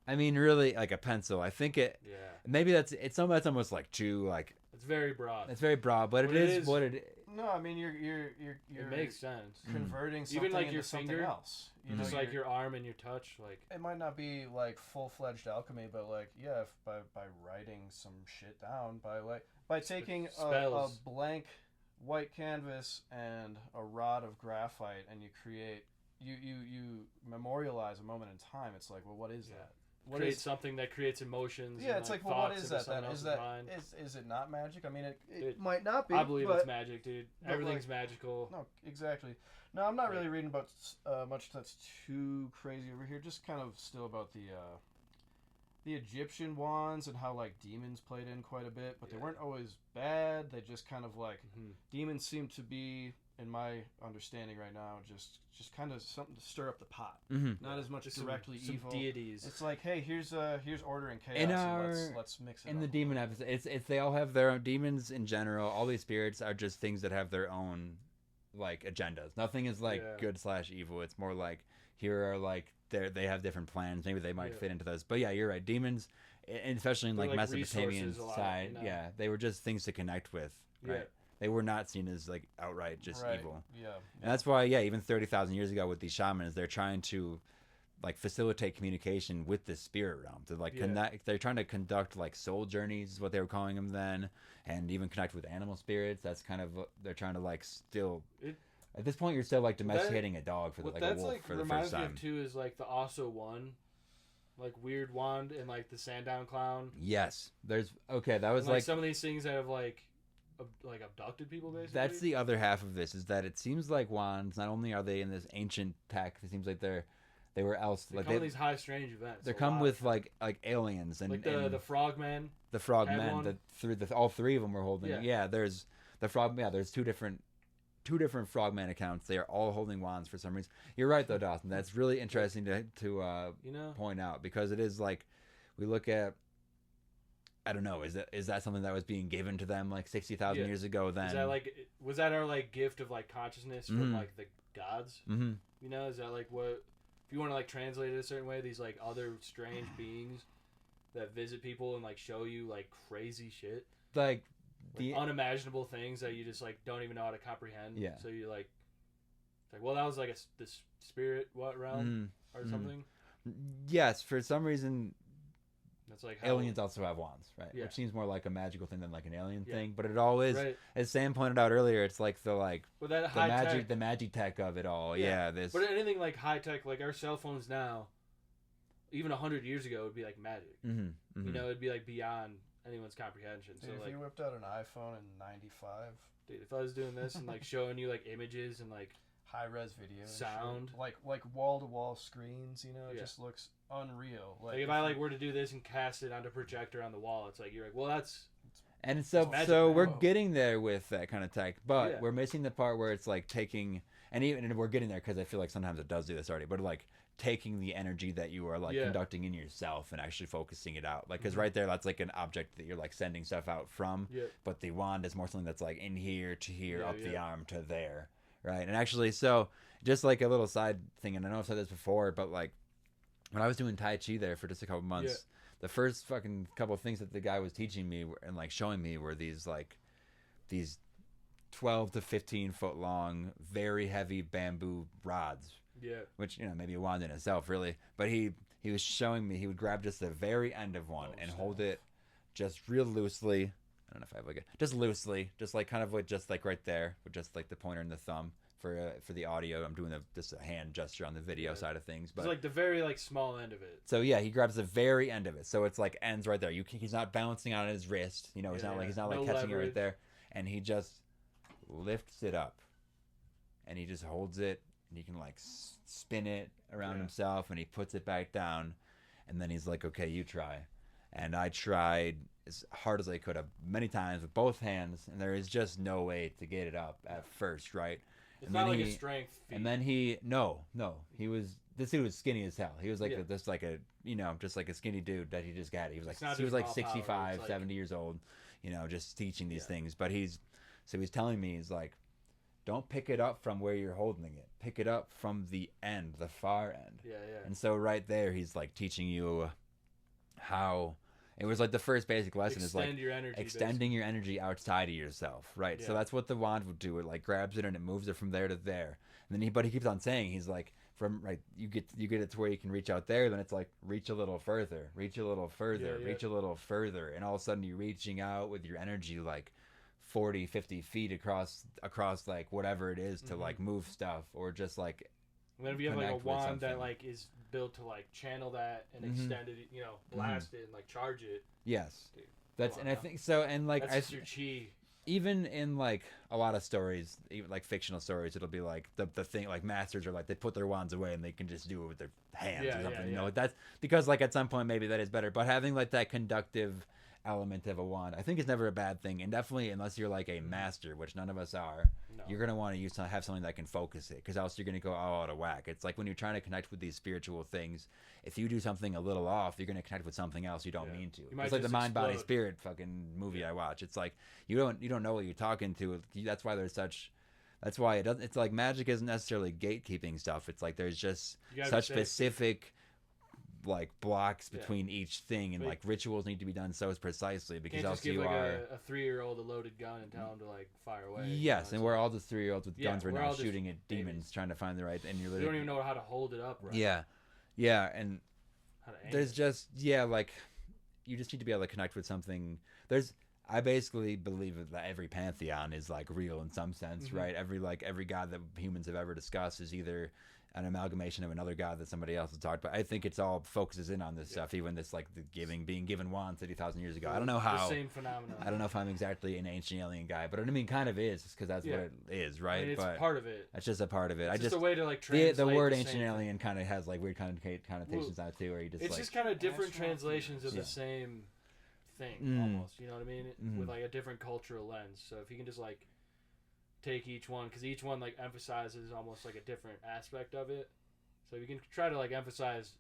Speaker 6: I mean, really, like a pencil. I think it. Yeah. Maybe that's almost like too like.
Speaker 8: It's very broad.
Speaker 6: It's very broad, but it is what it.
Speaker 7: No, I mean you're
Speaker 8: it makes sense.
Speaker 7: Converting something
Speaker 8: even like
Speaker 7: into
Speaker 8: your
Speaker 7: something
Speaker 8: finger,
Speaker 7: else.
Speaker 8: Just like your arm and your touch, like
Speaker 7: it might not be like full-fledged alchemy, but like if by writing some shit down, by taking a blank white canvas and a rod of graphite, and you create you memorialize a moment in time. It's like, well, what is that?
Speaker 8: Create something that creates emotions.
Speaker 7: Yeah,
Speaker 8: and
Speaker 7: it's like, well, what is that then? Is it not magic? I mean, it might not be.
Speaker 8: I believe it's magic, dude. Everything's magical.
Speaker 7: No, exactly. No, I'm not really reading about much that's too crazy over here. Just kind of still about the the Egyptian wands and how like demons played in quite a bit, but they weren't always bad. They just kind of like demons seem to be, in my understanding right now, just kind of something to stir up the pot. Not as much directly
Speaker 8: some
Speaker 7: evil.
Speaker 8: deities.
Speaker 7: It's like, hey, here's order and chaos.
Speaker 6: In
Speaker 7: And let's mix it.
Speaker 6: in
Speaker 7: up
Speaker 6: the
Speaker 7: a
Speaker 6: demon
Speaker 7: little bit.
Speaker 6: episode, it's they all have their own demons in general. All these spirits are just things that have their own like agendas. Nothing is like good/evil. It's more like here are like they have different plans. Maybe they might fit into those. But yeah, you're right. Demons, and especially in like Mesopotamian side, they were just things to connect with. Right.
Speaker 8: Yeah.
Speaker 6: They were not seen as like outright just evil.
Speaker 7: Yeah.
Speaker 6: And that's why, even 30,000 years ago with these shamans, they're trying to like facilitate communication with the spirit realm to like connect. They're trying to conduct like soul journeys is what they were calling them then, and even connect with animal spirits. That's kind of they're trying to like still. At this point, you're still like domesticating a dog for a wolf for the first time.
Speaker 8: Reminds me of too is like the Osso one, like weird wand and like the Sandown clown.
Speaker 6: Yes, that was
Speaker 8: and, like some of these things that have like abducted people basically.
Speaker 6: That's the other half of this, is that it seems like wands, not only are they in this ancient tech, it seems like they were else
Speaker 8: they
Speaker 6: like
Speaker 8: come with these high strange events.
Speaker 6: They come with like aliens and
Speaker 8: like the frogmen.
Speaker 6: The frogmen all three of them were holding. There's the frog. There's two different frogman accounts. They are all holding wands for some reason. You're right though, Dawson. That's really interesting to point out, because it is like we look at. I don't know. Is that something that was being given to them like 60,000 years ago? Then
Speaker 8: was that our like gift of like consciousness from like the gods? Mm-hmm. You know, is that like what if you want to like translate it a certain way? These like other strange beings that visit people and like show you like crazy shit,
Speaker 6: like
Speaker 8: the unimaginable things that you just like don't even know how to comprehend. Yeah. So you like, it's like, well, that was like this spirit realm or something.
Speaker 6: Yes, for some reason.
Speaker 8: That's like
Speaker 6: aliens also have wands, right?
Speaker 8: Yeah.
Speaker 6: Which seems more like a magical thing than like an alien thing, but it all is.
Speaker 8: Right.
Speaker 6: As Sam pointed out earlier, it's like the
Speaker 8: the
Speaker 6: magic tech of it all. Yeah, this.
Speaker 8: But anything like high tech, like our cell phones now, even 100 years ago, would be like magic. Mm-hmm. You know, it'd be like beyond anyone's comprehension.
Speaker 7: Dude,
Speaker 8: so
Speaker 7: if you whipped out an iPhone in '95,
Speaker 8: dude, if I was doing this and like showing you like images and like
Speaker 7: high res video,
Speaker 8: sound,
Speaker 7: like wall to wall screens, you know, it just looks unreal.
Speaker 8: Like if I like were to do this and cast it onto a projector on the wall, it's like you're like, well, that's.
Speaker 6: And so we're getting there with that kind of tech, but we're missing the part where it's like taking, and we're getting there because I feel like sometimes it does do this already, but like taking the energy that you are like conducting in yourself and actually focusing it out, like because right there that's like an object that you're like sending stuff out from, but the wand is more something that's like in here to here, up the arm to there, right? And actually, so just like a little side thing, and I know I've said this before, but like when I was doing Tai Chi there for just a couple months, the first fucking couple of things that the guy was teaching me and like showing me were these 12 to 15 foot long, very heavy bamboo rods. Yeah. Which, maybe a wand in itself, really. But he was showing me, he would grab just the very end of one and hold it just real loosely. I don't know if I have like just loosely, just like kind of like just like right there with just like the pointer and the thumb. For the audio, I'm doing just a hand gesture on the video side of things, but
Speaker 8: it's like the very like small end of it.
Speaker 6: So he grabs the very end of it, so it's like ends right there. He's not balancing on his wrist, he's not like catching leverage. It right there, and he just lifts it up, and he just holds it, and he can like spin it around himself, and he puts it back down, and then he's like, "Okay, you try," and I tried as hard as I could many times with both hands, and there is just no way to get it up at first, right?
Speaker 8: It's not like a strength feat.
Speaker 6: And then this dude was skinny as hell. He was like just like a skinny dude that he just got. He was like 65, 70 years old, just teaching these things. But he's telling me, he's like, don't pick it up from where you're holding it. Pick it up from the end, the far end. Yeah, yeah. And so right there, he's like teaching you how. It was like the first basic lesson is like extending your energy outside of yourself, right? Yeah. So that's what the wand would do. It like grabs it and it moves it from there to there. And then he keeps on saying, he's like, you get it to where you can reach out there. Then it's like reach a little further, reach a little further, reach a little further, and all of a sudden you're reaching out with your energy like 40, 50 feet across like whatever it is to like move stuff or just like.
Speaker 8: And then if you have like a wand that like is built to like channel that and extend it, blast it and like charge it.
Speaker 6: Yes, dude, I think so. And like
Speaker 8: that's just your chi.
Speaker 6: even in like a lot of stories, even like fictional stories, it'll be like the thing like masters are like they put their wands away and they can just do it with their hands or something. You know, that's because like at some point maybe that is better. But having like that conductive element of a wand, I think is never a bad thing. And definitely unless you're like a master, which none of us are, you're gonna want to have something that can focus it, because else you're gonna go all out of whack. It's like when you're trying to connect with these spiritual things, if you do something a little off, you're gonna connect with something else you don't mean to. It's like the mind body spirit fucking movie I watch. It's like you don't know what you're talking to. That's why there's such. That's why it doesn't. It's like magic isn't necessarily gatekeeping stuff. It's like there's just such specific like blocks between each thing, and like rituals need to be done so precisely, because else you are
Speaker 8: a 3-year-old a loaded gun and tell him to like fire away.
Speaker 6: Yes, and we're all just 3-year-olds with guns. We're not shooting at demons trying to find the right. And you
Speaker 8: don't even know how to hold it up right.
Speaker 6: Yeah, and there's just like you just need to be able to connect with something. I basically believe that every pantheon is like real in some sense, right? Every god that humans have ever discussed is either an amalgamation of another god that somebody else has talked about. I think it's all focuses in on this stuff, even this like the being given wands 30,000 years ago. I don't know how.
Speaker 8: The same phenomenon.
Speaker 6: I don't know if I'm exactly an ancient alien guy, but I mean, kind of is, because that's what it is, right?
Speaker 8: I mean, it's
Speaker 6: but
Speaker 8: part of it.
Speaker 6: That's just a part of it.
Speaker 8: It's just a way to like translate
Speaker 6: the word ancient alien kind of has like weird connotations on it too, where you just
Speaker 8: it's
Speaker 6: like,
Speaker 8: just kind of different translations of the same thing, almost. You know what I mean? With like a different cultural lens. So if you can just like take each one, because each one like emphasizes almost like a different aspect of it. So you can try to like emphasize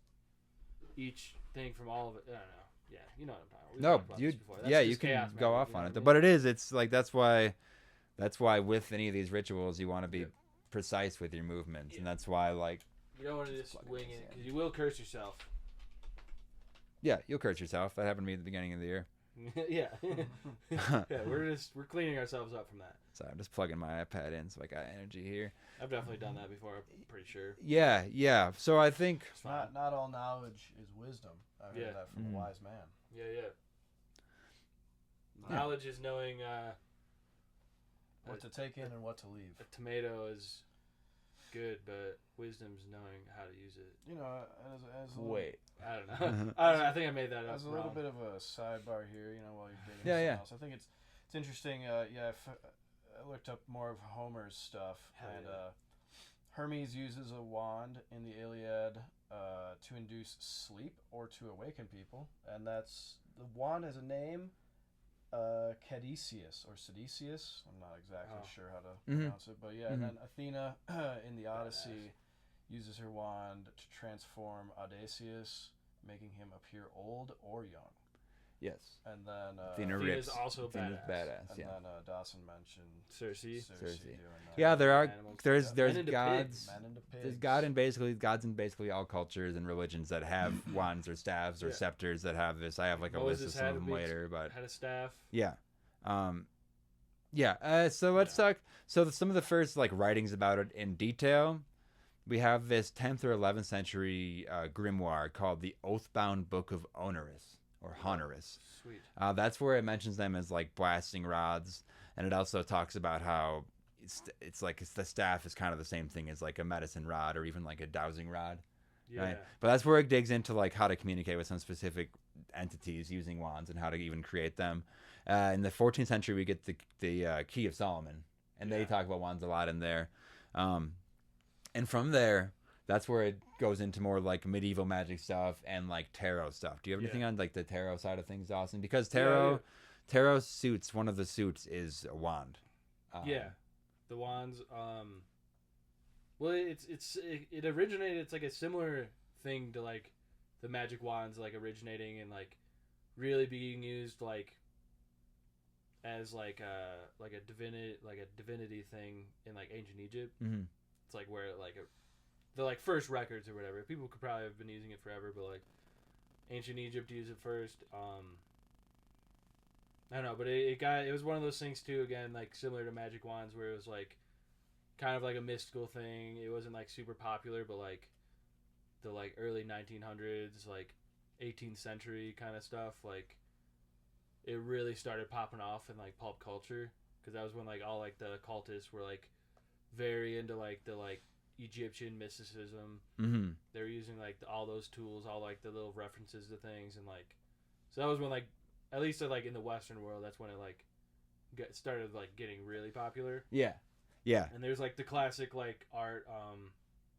Speaker 8: each thing from all of it. I don't know. Yeah, you know what I'm talking about.
Speaker 6: You can go off on it. But it's like that's why with any of these rituals you want to be precise with your movements, and that's why like
Speaker 8: you don't want to just wing it, because you will curse yourself.
Speaker 6: Yeah, you'll curse yourself. That happened to me at the beginning of the year.
Speaker 8: Yeah, we're cleaning ourselves up from that.
Speaker 6: So I'm just plugging my iPad in, so I got energy here.
Speaker 8: I've definitely done that before. I'm pretty sure.
Speaker 6: Yeah. So I think
Speaker 7: not all knowledge is wisdom. I heard that from a wise man.
Speaker 8: Yeah. Knowledge is knowing
Speaker 7: what to take in and what to leave.
Speaker 8: A tomato is good, but wisdom's knowing how to use it.
Speaker 7: You know, as a
Speaker 8: I don't know. I think I made that up.
Speaker 7: As a little bit of a sidebar here, you know, while you're digging something else. I think it's interesting. I looked up more of Homer's stuff, Hermes uses a wand in the Iliad to induce sleep or to awaken people, and that's the wand has a name, Caduceus or Caduceus. I'm not exactly sure how to pronounce it, but and then Athena in the Odyssey uses her wand to transform Odysseus, making him appear old or young.
Speaker 6: Yes.
Speaker 7: And then
Speaker 6: Athena
Speaker 8: is also
Speaker 6: badass.
Speaker 7: And then Dawson mentioned
Speaker 8: Cersei.
Speaker 6: Yeah, there's gods.
Speaker 7: There's
Speaker 6: gods in basically all cultures and religions that have wands or staves or scepters that have this. I have like a list of some of them later, but
Speaker 8: had a staff.
Speaker 6: Yeah. So let's talk. So some of the first like writings about it in detail. We have this 10th or 11th century grimoire called the Oathbound Book of Honoris. Or Honoris.
Speaker 8: Sweet.
Speaker 6: That's where it mentions them as like blasting rods, and it also talks about how it's like the staff is kind of the same thing as like a medicine rod or even like a dowsing rod.
Speaker 8: Yeah.
Speaker 6: Right? But that's where it digs into like how to communicate with some specific entities using wands and how to even create them. In the 14th century, we get the Key of Solomon, and they talk about wands a lot in there. And from there, that's where it goes into more like medieval magic stuff and like tarot stuff. Do you have anything on like the tarot side of things, Dawson? Because tarot suits, one of the suits is a wand.
Speaker 8: The wands. Well, it originated. It's like a similar thing to like the magic wands, like originating and like really being used like as like a divinity thing in like ancient Egypt. Mm-hmm. It's like where like the like first records or whatever. People could probably have been using it forever, but like ancient Egypt used it first. I don't know, but it was one of those things too. Again, like similar to magic wands, where it was like kind of like a mystical thing. It wasn't like super popular, but like the like early 1900s, like 18th century kind of stuff. Like it really started popping off in like pulp culture, because that was when like all like the cultists were like very into like the like Egyptian mysticism. Mm-hmm. They were using like all those tools, all like the little references to things, and like so that was when like at least like in the Western world, that's when it like started like getting really popular.
Speaker 6: Yeah. Yeah.
Speaker 8: And there's like the classic like art,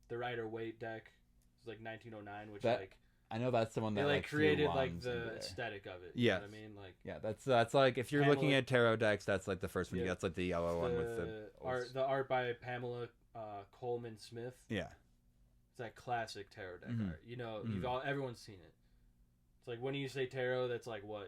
Speaker 8: the Rider-Waite deck. It's like 1909, which
Speaker 6: That-
Speaker 8: like
Speaker 6: I know that's the one
Speaker 8: they
Speaker 6: that
Speaker 8: like
Speaker 6: threw
Speaker 8: created like
Speaker 6: wands
Speaker 8: the
Speaker 6: into there.
Speaker 8: aesthetic of it.
Speaker 6: Yes.
Speaker 8: You know what I mean? Like
Speaker 6: Yeah, that's like if you're looking
Speaker 8: Pamela-
Speaker 6: at tarot decks, that's like the first one.
Speaker 8: Yeah.
Speaker 6: That's like the yellow one with the
Speaker 8: the art by Pamela Coleman Smith.
Speaker 6: Yeah.
Speaker 8: It's that classic tarot deck
Speaker 6: Mhm.
Speaker 8: art. You know,
Speaker 6: Mhm.
Speaker 8: everyone's seen it. It's like when you say tarot, that's like what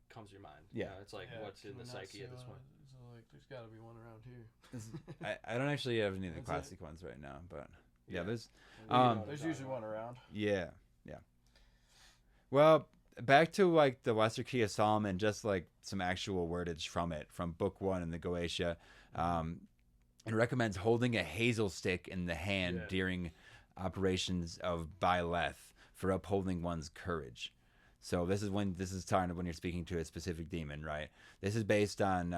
Speaker 8: comes to your mind.
Speaker 6: Yeah.
Speaker 8: You know, it's like what's in the psyche at this point.
Speaker 7: So like, there's got to be one around here.
Speaker 6: I don't actually have any of the
Speaker 7: That's it.
Speaker 6: classic ones right now, but yeah,
Speaker 8: Yeah.
Speaker 6: there's
Speaker 8: You know what I'm
Speaker 7: There's
Speaker 8: talking
Speaker 7: usually
Speaker 8: about.
Speaker 7: one around.
Speaker 6: yeah. Well, back to like the Lesser Key of Solomon, just like some actual wordage from it, from Book 1 in the Goetia. It recommends holding a hazel stick in the hand
Speaker 8: Yeah.
Speaker 6: during operations of Byleth for upholding one's courage. So this is talking when you're speaking to a specific demon, right? This is based on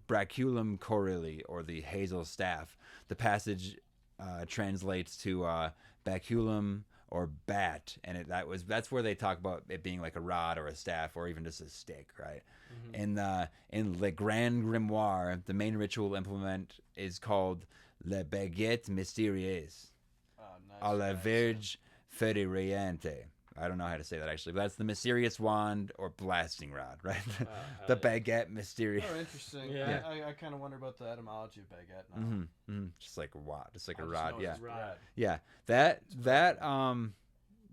Speaker 6: Braculum corylli, or the hazel staff. The passage translates to baculum or bat, and that's where they talk about it being like a rod or a staff or even just a stick, right? In Le Grand Grimoire, the main ritual implement is called Le Baguette Mystérieuse à la Vierge Federiente. I don't know how to say that actually, but that's the mysterious wand or blasting rod, right? The Baguette Mystérieuse.
Speaker 7: Oh, interesting.
Speaker 8: Yeah.
Speaker 7: I kind of wonder about the etymology of baguette now.
Speaker 6: Just like a wad, just like a
Speaker 7: I just
Speaker 6: rod,
Speaker 7: know
Speaker 6: yeah.
Speaker 7: it's bread.
Speaker 6: Yeah,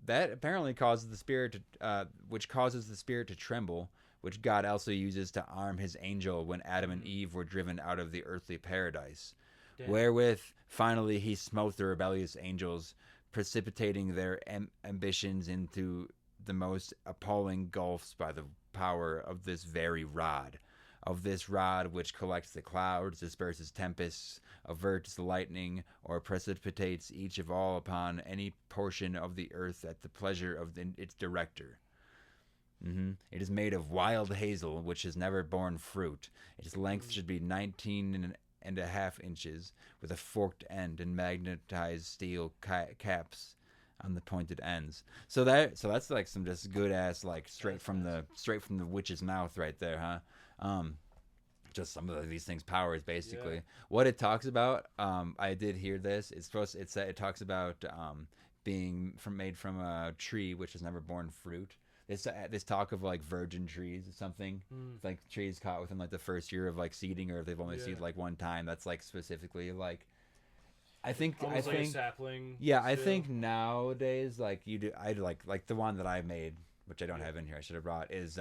Speaker 6: that apparently causes the spirit to, which causes the spirit to tremble, which God also uses to arm his angel when Adam and Eve were driven out of the earthly paradise,
Speaker 8: Damn.
Speaker 6: wherewith finally he smote the rebellious angels, precipitating their ambitions into the most appalling gulfs by the power of this very rod. Of this rod which collects the clouds, disperses tempests, averts the lightning, or precipitates each of all upon any portion of the earth at the pleasure of its director. It is made of wild hazel, which has never borne fruit. Its length should be 19.5 inches, with a forked end and magnetized steel caps on the pointed ends. So that's like some just good ass, like straight from the witch's mouth right there, huh? Just some of these things powers basically.
Speaker 8: Yeah.
Speaker 6: What it talks about, I did hear this. It talks about being made from a tree which has never borne fruit. This talk of like virgin trees or something. It's like trees caught within like the first year of like seeding, or if they've only seeded like one time. That's like specifically like. I think
Speaker 8: like a sapling.
Speaker 6: Yeah, I
Speaker 8: still.
Speaker 6: think nowadays like you do. I like the one that I made, which I don't have in here. I should have brought is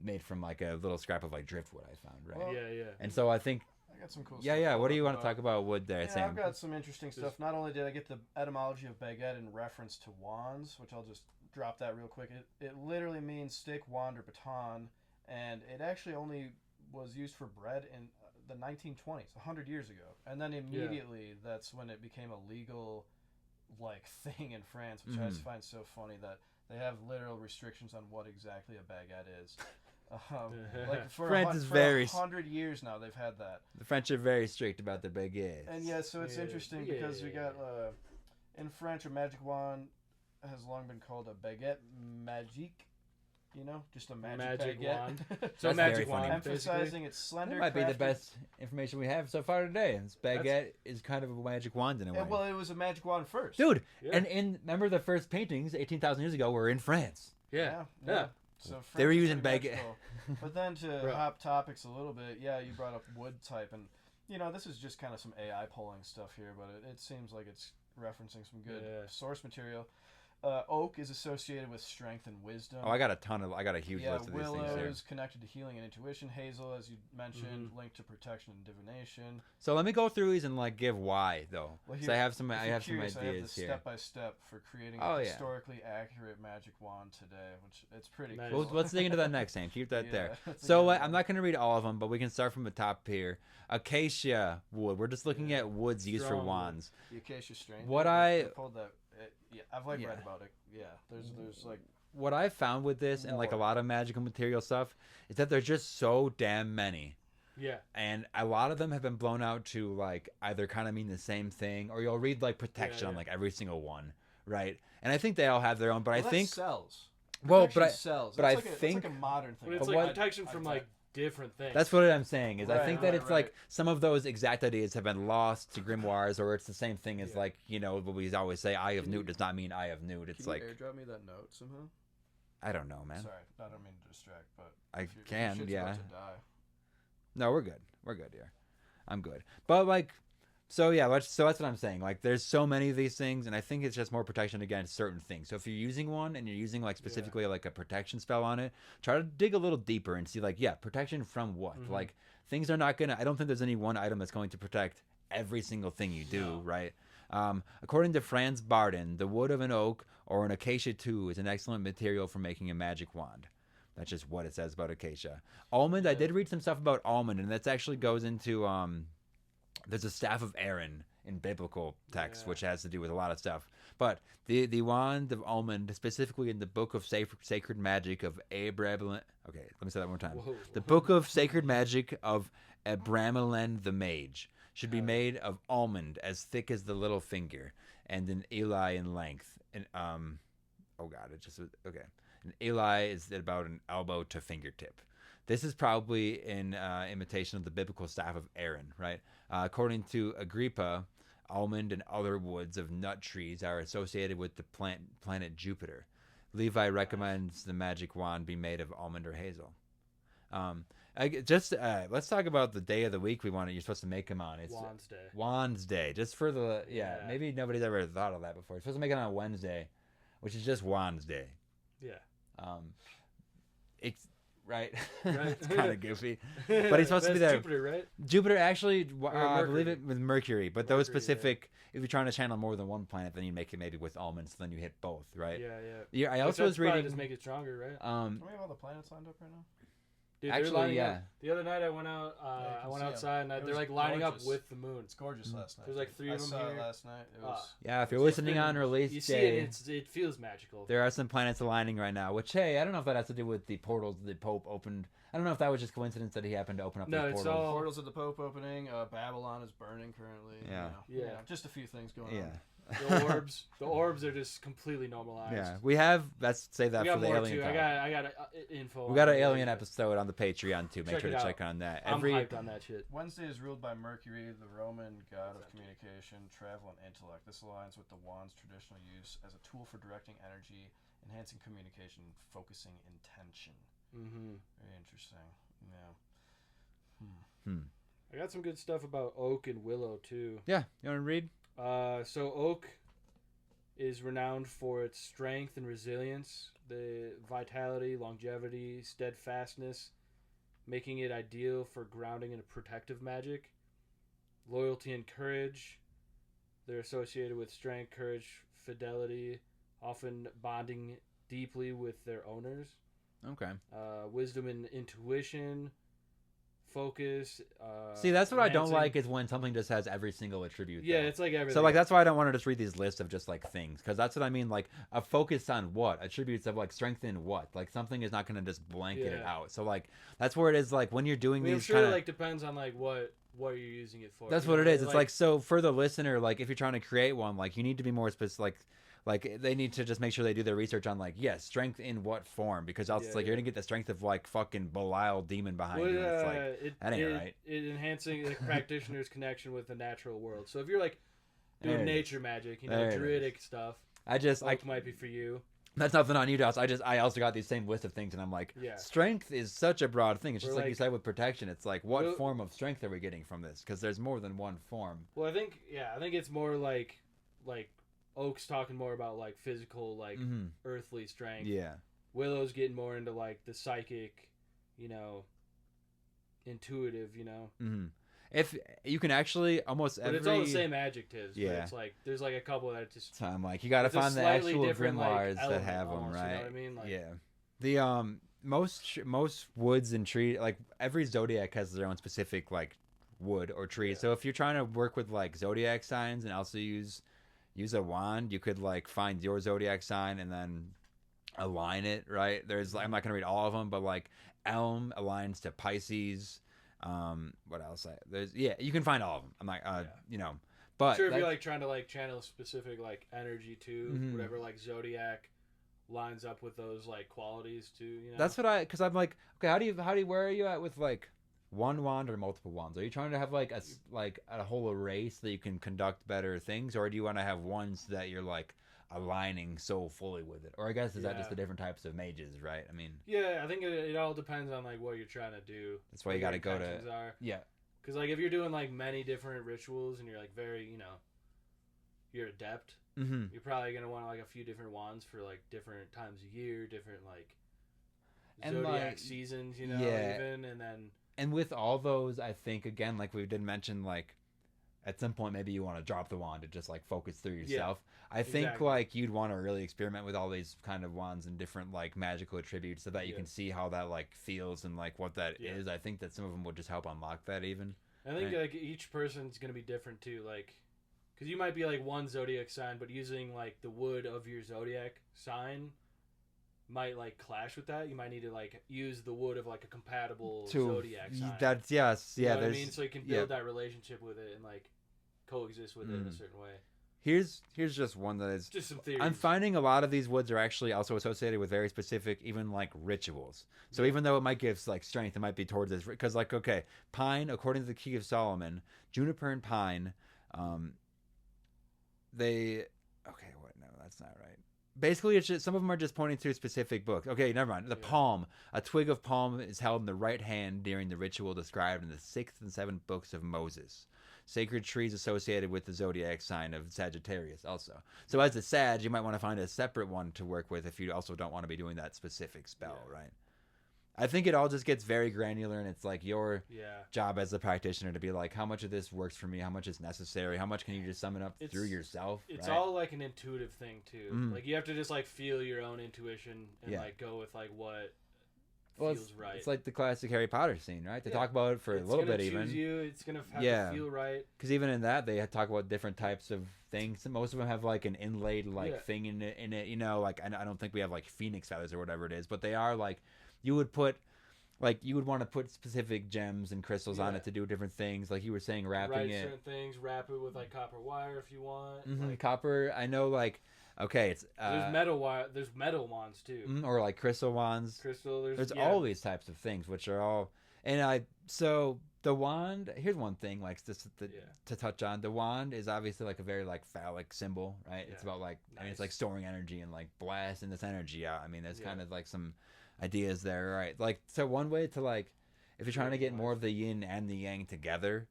Speaker 6: made from like a little scrap of like driftwood I found, right?
Speaker 7: Well,
Speaker 8: Yeah.
Speaker 6: And so I think.
Speaker 7: I got some cool stuff.
Speaker 6: Yeah. What do you want to
Speaker 7: about-
Speaker 6: talk about wood there,
Speaker 7: Yeah,
Speaker 6: Sam?
Speaker 7: I've got some interesting stuff. Not only did I get the etymology of baguette in reference to wands, which I'll just drop that real quick. It literally means stick, wand, or baton, and it actually only was used for bread in the 1920s, 100 years ago. And then immediately that's when it became a legal like thing in France, which I just find so funny that they have literal restrictions on what exactly a baguette is. Like for
Speaker 6: France is
Speaker 7: for
Speaker 6: very
Speaker 7: 100 years now they've had that.
Speaker 6: The French are very strict about their baguettes.
Speaker 7: And yeah, so it's interesting because we got in French a magic wand has long been called a baguette magique. You know, just a magic baguette.
Speaker 8: wand. So
Speaker 6: That's very
Speaker 8: magic
Speaker 6: funny.
Speaker 8: wand,
Speaker 7: Emphasizing
Speaker 8: basically.
Speaker 7: its slender.
Speaker 6: That might be the
Speaker 7: crafted-
Speaker 6: best information we have so far today. This baguette is kind of a magic wand in a way.
Speaker 7: Yeah, well, it was a magic wand first.
Speaker 6: Dude,
Speaker 8: Yeah.
Speaker 6: and remember the first paintings 18,000 years ago were in France.
Speaker 8: Yeah.
Speaker 7: So
Speaker 6: They were
Speaker 7: French is
Speaker 6: using
Speaker 7: pretty
Speaker 6: baguette.
Speaker 7: magical. But then to
Speaker 8: Bro.
Speaker 7: hop topics a little bit, yeah, you brought up wood type, and you know this is just kind of some AI polling stuff here, but it seems like it's referencing some good source material. Oak is associated with strength and wisdom.
Speaker 6: Oh, I got a huge
Speaker 7: Yeah,
Speaker 6: list of these things here.
Speaker 7: willows connected to healing and intuition. Hazel, as you mentioned, linked to protection and divination.
Speaker 6: So let me go through these and like give why though.
Speaker 7: Well,
Speaker 6: So I have some
Speaker 7: if
Speaker 6: I
Speaker 7: you're
Speaker 6: have some
Speaker 7: curious, I have
Speaker 6: ideas
Speaker 7: the
Speaker 6: here.
Speaker 7: step by step for creating
Speaker 6: Oh,
Speaker 7: a
Speaker 6: yeah.
Speaker 7: historically accurate magic wand today, which it's pretty
Speaker 8: Nice.
Speaker 7: cool.
Speaker 6: Well, let's dig into that next, Sam. Keep that
Speaker 7: Yeah,
Speaker 6: there.
Speaker 7: that's a
Speaker 6: So
Speaker 7: good
Speaker 6: I'm
Speaker 7: one.
Speaker 6: not going to read all of them, but we can start from the top here. Acacia wood. We're just looking at woods used for
Speaker 8: Strong wood.
Speaker 6: wands.
Speaker 7: The acacia strain.
Speaker 6: What
Speaker 7: I pulled that. Yeah, I've
Speaker 6: Yeah.
Speaker 7: read about it. Yeah, there's like
Speaker 6: What I found with this and like a lot of magical material stuff is that there's just so damn many.
Speaker 8: Yeah.
Speaker 6: And a lot of them have been blown out to like either kind of mean the same thing, or you'll read like protection on
Speaker 8: yeah.
Speaker 6: like every single one, right? And I think they all have their own, but I
Speaker 7: that
Speaker 6: think
Speaker 7: sells.
Speaker 6: Well,
Speaker 7: Protection cells.
Speaker 6: but I
Speaker 7: It's
Speaker 6: think
Speaker 7: like a modern thing.
Speaker 8: But it's
Speaker 6: But
Speaker 8: like
Speaker 6: what-
Speaker 8: protection from like different things.
Speaker 6: that's what I'm saying. Is I
Speaker 7: Right,
Speaker 6: think that
Speaker 7: right,
Speaker 6: it's like some of those exact ideas have been lost to grimoires, or it's the same thing as like what we always say. Eye of Newt does not mean Eye of Newt. It's
Speaker 7: Can
Speaker 6: like
Speaker 7: you airdrop me that note somehow?
Speaker 6: I don't know, man.
Speaker 7: Sorry, I don't mean to distract, but
Speaker 6: I
Speaker 7: if your
Speaker 6: can,
Speaker 7: shit's
Speaker 6: yeah.
Speaker 7: about to die.
Speaker 6: No, we're good. We're good here. I'm good. But like, so yeah, so that's what I'm saying. Like, there's so many of these things, and I think it's just more protection against certain things. So if you're using one and you're using like specifically like a protection spell on it, try to dig a little deeper and see like, yeah, protection from what? Like, things are not gonna. I don't think there's any one item that's going to protect every single thing you do, right? According to Franz Barden, the wood of an oak or an acacia too is an excellent material for making a magic wand. That's just what it says about acacia. Almond, I did read some stuff about almond, and that actually goes into there's a staff of Aaron in biblical text, which has to do with a lot of stuff. But the wand of almond, specifically in the book of sacred magic of Abramelin. Okay, let me say that one more time.
Speaker 8: Whoa.
Speaker 6: The book of sacred magic of Abramelin the mage should be made of almond as thick as the little finger, and an eli in length. And oh god, it just okay. An eli is about an elbow to fingertip. This is probably in imitation of the biblical staff of Aaron, right? According to Agrippa, almond and other woods of nut trees are associated with the planet Jupiter. Levi recommends the magic wand be made of almond or hazel. Let's talk about the day of the week you're supposed to make them on. It's
Speaker 8: Wands Day.
Speaker 6: Wands Day, just for the maybe nobody's ever thought of that before. You're supposed to make it on Wednesday, which is just Wands Day.
Speaker 8: Yeah.
Speaker 6: It's right.
Speaker 8: Right.
Speaker 6: It's kind of goofy, but he's supposed to be there.
Speaker 8: Jupiter, right?
Speaker 6: Jupiter actually, I
Speaker 8: Mercury.
Speaker 6: believe it with Mercury, but those
Speaker 8: Mercury,
Speaker 6: specific. If you're trying to channel more than one planet, then you make it maybe with almonds. Then you hit both, right?
Speaker 8: Yeah.
Speaker 6: Yeah. I also was reading.
Speaker 8: Just make it stronger, right?
Speaker 7: Don't we have all the planets lined up right now?
Speaker 8: Dude,
Speaker 6: Actually,
Speaker 8: they're lining
Speaker 6: yeah.
Speaker 8: up. The other night I went out.
Speaker 7: Yeah, you
Speaker 8: I
Speaker 7: can
Speaker 8: went
Speaker 7: see 'em.
Speaker 8: outside, and
Speaker 7: It
Speaker 8: they're
Speaker 7: was
Speaker 8: like lining up
Speaker 7: gorgeous.
Speaker 8: with the moon.
Speaker 7: It's gorgeous last night.
Speaker 8: There's like 3
Speaker 7: I
Speaker 8: of them
Speaker 7: saw
Speaker 8: here.
Speaker 7: it last night. It was.
Speaker 6: Yeah, if you're listening on release
Speaker 8: You see
Speaker 6: day,
Speaker 8: it feels magical.
Speaker 6: there are some planets aligning right now. Which, hey, I don't know if that has to do with the portals the Pope opened. I don't know if that was just coincidence that he happened to open up
Speaker 8: No,
Speaker 6: these
Speaker 8: it's
Speaker 6: portals.
Speaker 8: all-
Speaker 7: Portals of the Pope opening. Babylon is burning currently.
Speaker 6: Yeah.
Speaker 7: You know,
Speaker 8: Yeah.
Speaker 7: just a few things going
Speaker 6: Yeah.
Speaker 7: on.
Speaker 8: The orbs are just completely normalized.
Speaker 6: Yeah, we have. Let's save that
Speaker 8: We
Speaker 6: for
Speaker 8: got
Speaker 6: the
Speaker 8: more
Speaker 6: alien.
Speaker 8: too.
Speaker 6: talk.
Speaker 8: I got info.
Speaker 6: We got
Speaker 8: on
Speaker 6: an
Speaker 8: it.
Speaker 6: alien episode on the Patreon too. Make
Speaker 8: Check
Speaker 6: sure
Speaker 8: it
Speaker 6: to
Speaker 8: out.
Speaker 6: check on that.
Speaker 8: I'm hyped on that shit.
Speaker 7: Wednesday is ruled by Mercury, the Roman god of communication, travel, and intellect. This aligns with the wand's traditional use as a tool for directing energy, enhancing communication, focusing intention.
Speaker 8: Mm-hmm.
Speaker 7: Very interesting. Yeah.
Speaker 8: I got some good stuff about oak and willow too.
Speaker 6: Yeah, you want to read?
Speaker 8: So oak is renowned for its strength and resilience, the vitality, longevity, steadfastness, making it ideal for grounding and protective magic. Loyalty and courage. They're associated with strength, courage, fidelity, often bonding deeply with their owners.
Speaker 6: Okay.
Speaker 8: Wisdom and intuition, focus.
Speaker 6: See, that's what I don't
Speaker 8: enhancing-
Speaker 6: like is when something just has every single attribute.
Speaker 8: Yeah,
Speaker 6: though.
Speaker 8: it's like everything.
Speaker 6: So like that's why I don't want to just read these lists of just like things, because that's what I mean. Like a focus on what attributes of like strength in what, like something is not going to just blanket it
Speaker 8: Yeah.
Speaker 6: out. So like that's where it is. Like when you're doing
Speaker 8: I mean, I'm
Speaker 6: these
Speaker 8: sure
Speaker 6: kind
Speaker 8: it
Speaker 6: of
Speaker 8: like depends on like what you're using it for.
Speaker 6: that's
Speaker 8: you
Speaker 6: what
Speaker 8: know?
Speaker 6: it is. It's like so for the listener, like if you're trying to create one, like you need to be more specific. Like they need to just make sure they do their research on like yes, strength in what form, because else it's like you're gonna get the strength of like fucking Belial demon behind you. It's like that ain't right.
Speaker 8: It enhancing the practitioner's connection with the natural world. So if you're like
Speaker 6: There
Speaker 8: doing
Speaker 6: it
Speaker 8: nature magic, you know,
Speaker 6: There it
Speaker 8: druidic stuff,
Speaker 6: I
Speaker 8: oak might be for you.
Speaker 6: That's nothing on you, Josh. I also got these same list of things, and I'm like,
Speaker 8: Yeah.
Speaker 6: strength is such a broad thing. It's just
Speaker 8: Or
Speaker 6: like you
Speaker 8: like-
Speaker 6: said with protection. It's like, what
Speaker 8: Well-
Speaker 6: form of strength are we getting from this? Because there's more than one form.
Speaker 8: Well, I think it's more like oak's talking more about like physical, like earthly strength.
Speaker 6: Yeah.
Speaker 8: Willow's getting more into like the psychic, you know, intuitive, you know.
Speaker 6: Mm-hmm. If you can actually almost
Speaker 8: But
Speaker 6: every.
Speaker 8: it's all the same adjectives. But
Speaker 6: Yeah.
Speaker 8: it's like there's like a couple that just
Speaker 6: So I'm like, you got to
Speaker 8: it's a
Speaker 6: find the
Speaker 8: slightly
Speaker 6: actual
Speaker 8: different, like,
Speaker 6: grimoires that
Speaker 8: element
Speaker 6: have them,
Speaker 8: almost,
Speaker 6: right?
Speaker 8: you know what I mean? Like-
Speaker 6: yeah. The most woods and tree, like every zodiac has their own specific like wood or tree.
Speaker 8: Yeah.
Speaker 6: So if you're trying to work with like zodiac signs and also use a wand, you could like find your zodiac sign and then align it, right? There's I'm not gonna read all of them, but like elm aligns to Pisces. What else? You can find all of them. I'm like, you know, but
Speaker 8: sure if
Speaker 6: that-
Speaker 8: you're like trying to like channel a specific like energy too,
Speaker 6: Mhm.
Speaker 8: whatever, like zodiac, lines up with those like qualities too. You know?
Speaker 6: That's what because I'm like, okay, where are you at with like one wand or multiple wands? Are you trying to have like a whole array so that you can conduct better things, or do you want to have ones that you're like aligning so fully with it? Or I guess is that just the different types of mages, right? I mean,
Speaker 8: yeah, I think it all depends on like what you're trying to do.
Speaker 6: That's why you got to go to
Speaker 8: yeah. Because like if you're doing like many different rituals and you're like very you're adept, you're probably gonna want like a few different wands for like different times of year, different like zodiac seasons, even, and then.
Speaker 6: And with all those, I think, again, like we did mention, like, at some point, maybe you want to drop the wand and just, like, focus through yourself. Yeah, I think, like, you'd want to really experiment with all these kind of wands and different, like, magical attributes so that you can see how that, like, feels and, like, what that is. I think that some of them will just help unlock that, even.
Speaker 8: I think, like, each person's going to be different, too. Like, because you might be, like, one zodiac sign, but using, like, the wood of your zodiac sign might like clash with that. You might need to like use the wood of like a compatible zodiac sign.
Speaker 6: That's you know
Speaker 8: what I mean? So you can build that relationship with it and like coexist with it in a certain way.
Speaker 6: Here's just one that is
Speaker 8: just some theories.
Speaker 6: I'm finding a lot of these woods are actually also associated with very specific, even like rituals. So even though it might give like strength, it might be towards this because like okay, pine according to the Key of Solomon, juniper and pine, that's not right. Basically, it's just some of them are just pointing to a specific book. Okay, never mind. The palm. A twig of palm is held in the right hand during the ritual described in the 6th and 7th books of Moses. Sacred trees associated with the zodiac sign of Sagittarius also. So as a Sag, you might want to find a separate one to work with if you also don't want to be doing that specific spell, right? I think it all just gets very granular, and it's like your job as a practitioner to be like, how much of this works for me? How much is necessary? How much can you just sum it up through yourself?
Speaker 8: It's all like an intuitive thing too. Like you have to just like feel your own intuition and like go with like what feels right.
Speaker 6: It's like the classic Harry Potter scene, right? They talk about it for a little bit even.
Speaker 8: It's gonna have to feel right.
Speaker 6: Because even in that, they talk about different types of things. Most of them have like an inlaid like thing in it. You know, like I don't think we have like phoenix feathers or whatever it is, but they are like. You would want to put specific gems and crystals on it to do different things. Like you were saying, wrapping it.
Speaker 8: Certain things, wrap it with like copper wire if you want.
Speaker 6: Like, copper, I know. Like, okay, it's
Speaker 8: there's metal wire. There's metal wands too.
Speaker 6: Or like crystal wands. There's all these types of things, which are all. And so the wand. Here's one thing, like to touch on. The wand is obviously like a very like phallic symbol, right? Yeah. It's about like I mean, it's like storing energy and like blasting this energy out. I mean, there's kind of like some ideas there, right? Like, so one way to like, if you're trying to get more of the yin and the yang together,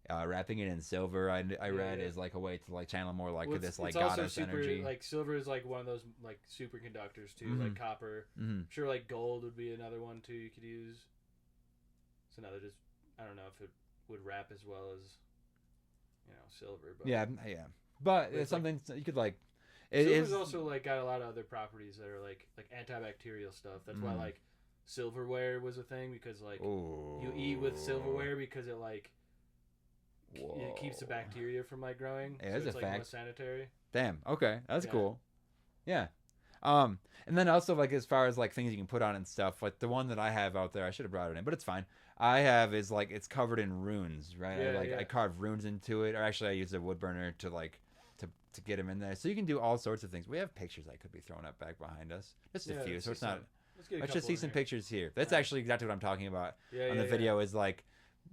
Speaker 6: wrapping it in silver, I read is like a way to like channel more like this like goddess energy.
Speaker 8: Like silver is like one of those like superconductors too, like copper. Sure, like gold would be another one too. You could use. It's another just I don't know if it would wrap as well as silver, but
Speaker 6: yeah, but it's something like, you could like.
Speaker 8: Silver's also like got a lot of other properties that are like antibacterial stuff. That's why like silverware was a thing because like you eat with silverware because it like it keeps the bacteria from like growing.
Speaker 6: Yeah,
Speaker 8: so
Speaker 6: it's
Speaker 8: like
Speaker 6: fact.
Speaker 8: more sanitary.
Speaker 6: Damn. Okay, that's cool. Yeah. And then also like as far as like things you can put on and stuff, like the one that I have out there, I should have brought it in, but it's fine. I have is like it's covered in runes, right? I carve runes into it, or actually I use a wood burner to like. To get them in there, so you can do all sorts of things. We have pictures I could be throwing up back behind us, just a few. So it's not. Let's just see some pictures here. That's actually exactly what I'm talking about. On the video is like,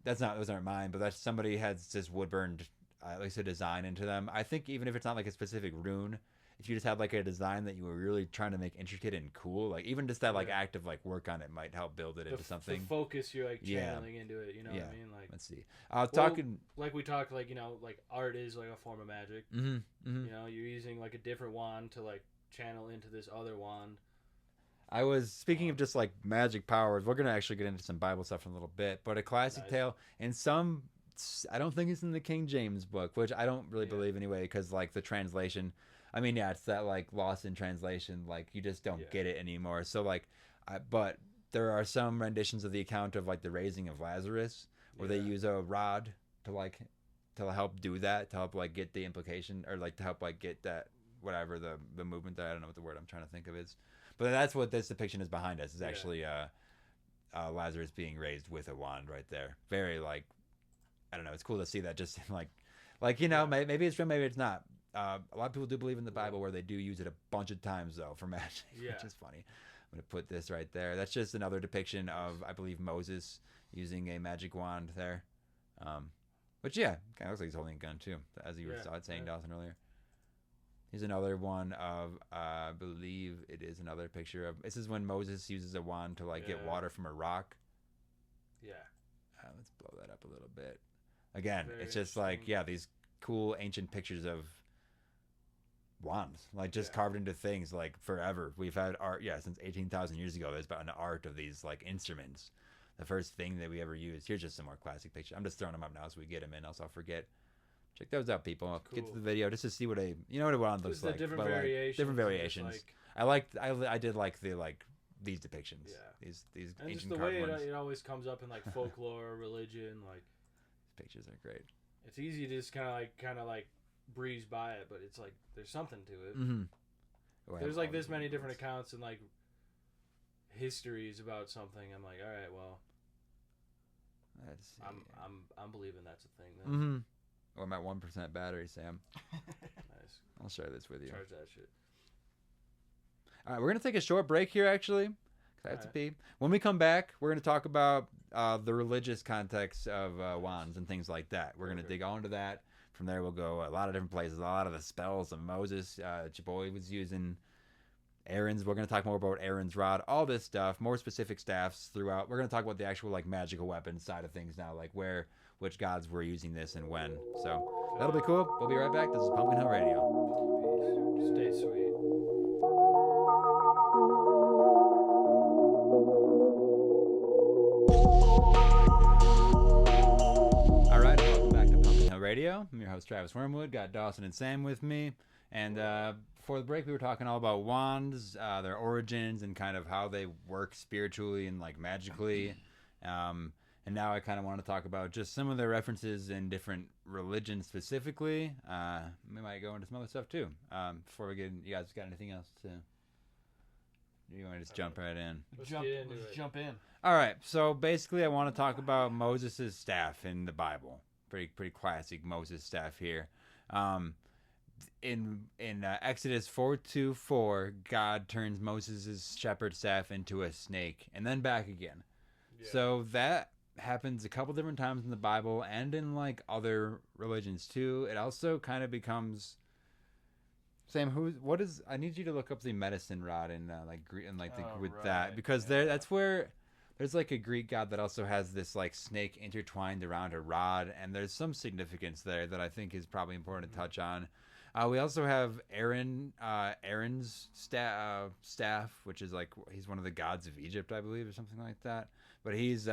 Speaker 6: those aren't mine, but that's somebody has just wood burned at least a design into them. I think even if it's not like a specific rune, if you just have like a design that you were really trying to make intricate and cool, like even just that like act of like work on it might help build it into something.
Speaker 8: The focus you're like channeling into it, you know what I mean? Like
Speaker 6: let's see. Talking
Speaker 8: like we talked, like like art is like a form of magic. You know, you're using like a different wand to like channel into this other wand.
Speaker 6: I was speaking of just like magic powers. We're gonna actually get into some Bible stuff in a little bit, but a classic tale and some. I don't think it's in the King James book, which I don't really believe anyway, because like the translation. I mean, it's that like lost in translation, like you just don't get it anymore. So like, but there are some renditions of the account of like the raising of Lazarus, where they use a rod to help do that, to help like get the implication, or like to help like get that whatever the movement that I don't know what the word I'm trying to think of is, but that's what this depiction is behind us. Is actually Lazarus being raised with a wand right there. Very like, I don't know. It's cool to see that just like maybe it's real, maybe it's not. a lot of people do believe in the Bible where they do use it a bunch of times though for magic,
Speaker 8: Yeah.
Speaker 6: which is funny. I'm gonna put this right there. That's just another depiction of, I believe, Moses using a magic wand there. Which yeah, kind of looks like he's holding a gun too, as you were saying, Dawson, earlier. Here's another one of, I believe it is another picture of. This is when Moses uses a wand to like get water from a rock.
Speaker 8: Yeah.
Speaker 6: Let's blow that up a little bit. Again,
Speaker 8: Very
Speaker 6: it's just like these cool ancient pictures of wands, like just carved into things like forever. We've had art, since 18,000 years ago. There's been an art of these like instruments. The first thing that we ever used. Here's just some more classic pictures. I'm just throwing them up now so we get them in, else I'll forget. Check those out, people. Cool. Get to the video just to see what a wand looks like.
Speaker 8: Different variations.
Speaker 6: Different variations. I did like these depictions.
Speaker 8: Yeah.
Speaker 6: These
Speaker 8: and
Speaker 6: ancient
Speaker 8: just the
Speaker 6: carved
Speaker 8: way
Speaker 6: ones.
Speaker 8: it always comes up in like folklore, religion, like
Speaker 6: These pictures are great.
Speaker 8: it's easy to just kind of like breeze by it, but it's like there's something to it.
Speaker 6: Mm-hmm.
Speaker 8: There's like this many different accounts and like histories about something. I'm like, all right, well,
Speaker 6: Let's see.
Speaker 8: I'm believing that's a thing then.
Speaker 6: Mm-hmm. Oh, I'm at 1% battery, Sam.
Speaker 8: Nice.
Speaker 6: I'll share this with you.
Speaker 8: Charge that shit.
Speaker 6: All right, we're gonna take a short break here, actually, 'cause I have to pee. When we come back, we're gonna talk about the religious context of wands and things like that. We're gonna dig all into that. From there, we'll go a lot of different places. A lot of the spells of Moses, Chaboy was using. Aaron's. We're gonna talk more about Aaron's rod, all this stuff, more specific staffs throughout. We're gonna talk about the actual like magical weapons side of things now, like which gods were using this and when. So that'll be cool. We'll be right back. This is Pumpkinhillradio.
Speaker 8: Peace. Stay sweet.
Speaker 6: All right, welcome back to Pumpkinhillradio. I'm your host Travis Wormwood. Got Dawson and Sam with me, and before the break, we were talking all about wands, their origins, and kind of how they work spiritually and like magically. And now I kind of want to talk about just some of their references in different religions specifically. We might go into some other stuff too. Before we get, you guys got anything else to? You want to just jump right in?
Speaker 8: Let's
Speaker 7: Jump in.
Speaker 6: All right. So basically, I want to talk about Moses' staff in the Bible. Pretty classic Moses staff here. In Exodus 4:2-4, God turns Moses' shepherd staff into a snake and then back again. Yeah. So that happens a couple different times in the Bible and in like other religions too. It also kind of becomes Sam. What is? I need you to look up the medicine rod in like Greek and like that because that's where there's like a Greek god that also has this like snake intertwined around a rod, and there's some significance there that I think is probably important to touch on. We also have Aaron's staff, which is like he's one of the gods of Egypt, I believe, or something like that. But he's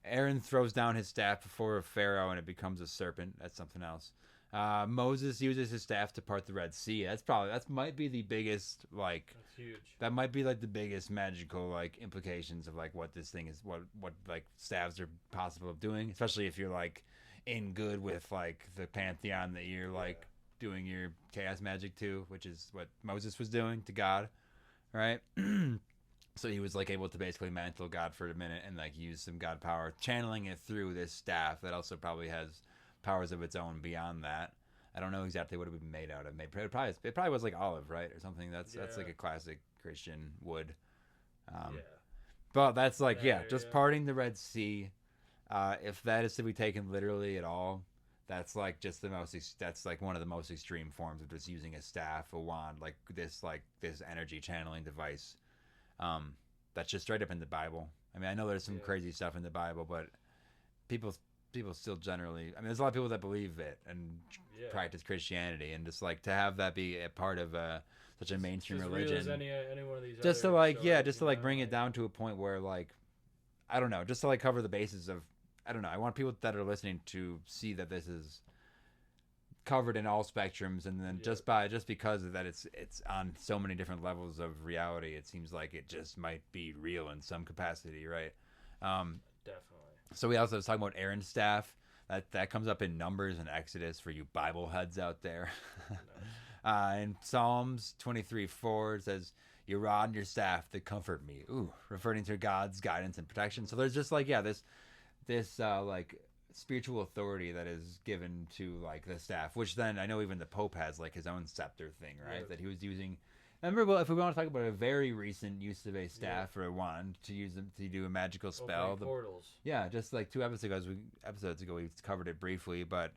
Speaker 6: Aaron throws down his staff before a pharaoh, and it becomes a serpent. That's something else. Moses uses his staff to part the Red Sea. That might be the biggest like.
Speaker 8: That's huge.
Speaker 6: That might be like the biggest magical like implications of like what this thing is, what like staves are possible of doing, especially if you're like in good with like the pantheon that you're like doing your chaos magic to, which is what Moses was doing to God, right? So he was like able to basically mantle God for a minute and like use some God power, channeling it through this staff that also probably has powers of its own beyond that. I don't know exactly what it would be made out of. Maybe it probably was like olive, right, or something. That's like a classic Christian wood. But that's like just parting the Red Sea. If that is to be taken literally at all, that's like just that's like one of the most extreme forms of just using a staff, a wand, like this energy channeling device. That's just straight up in the Bible. I mean, I know there's some crazy stuff in the Bible, but people still generally, I mean, there's a lot of people that believe it and practice Christianity, and just like to have that be a part of such a mainstream religion.
Speaker 8: Real as any one of these
Speaker 6: just to
Speaker 8: other
Speaker 6: like
Speaker 8: stories,
Speaker 6: just to like bring it down to a point where like I don't know, just to like cover the bases of I don't know. I want people that are listening to see that this is covered in all spectrums, and then just because of that, it's on so many different levels of reality. It seems like it just might be real in some capacity, right?
Speaker 8: Definitely.
Speaker 6: So we also was talking about Aaron's staff. That comes up in Numbers and Exodus for you Bible heads out there. In Psalms 23:4 it says, "Your rod and your staff they comfort me." Ooh, referring to God's guidance and protection. So there's just like this like spiritual authority that is given to like the staff, which then I know even the Pope has like his own scepter thing, right?
Speaker 8: Yeah.
Speaker 6: That he was using. Remember, well, if we want to talk about a very recent use of a staff or a wand to use them to do a magical spell,
Speaker 8: Opening portals.
Speaker 6: yeah, just like 2 episodes ago, we covered it briefly, but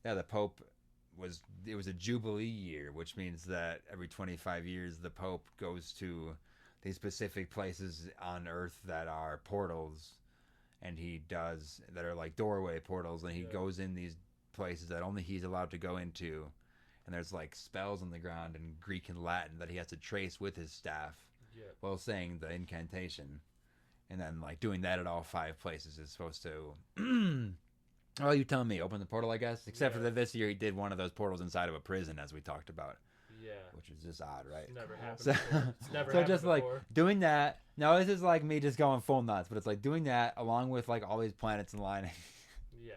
Speaker 6: yeah, the Pope it was a Jubilee year, which means that every 25 years the Pope goes to these specific places on Earth that are portals, and that are like doorway portals, and he goes in these places that only he's allowed to go into, and there's like spells on the ground in Greek and Latin that he has to trace with his staff while saying the incantation, and then like doing that at all 5 places is supposed to well, you tell me, open the portal, I guess, except for that this year he did one of those portals inside of a prison, as we talked about.
Speaker 8: Yeah.
Speaker 6: Which is just odd, right?
Speaker 8: It's never happened
Speaker 6: So,
Speaker 8: before. It's never
Speaker 6: so
Speaker 8: happened
Speaker 6: just like
Speaker 8: before.
Speaker 6: doing that. Now this is like me just going full nuts, but it's like doing that along with like all these planets aligning.
Speaker 8: Yeah.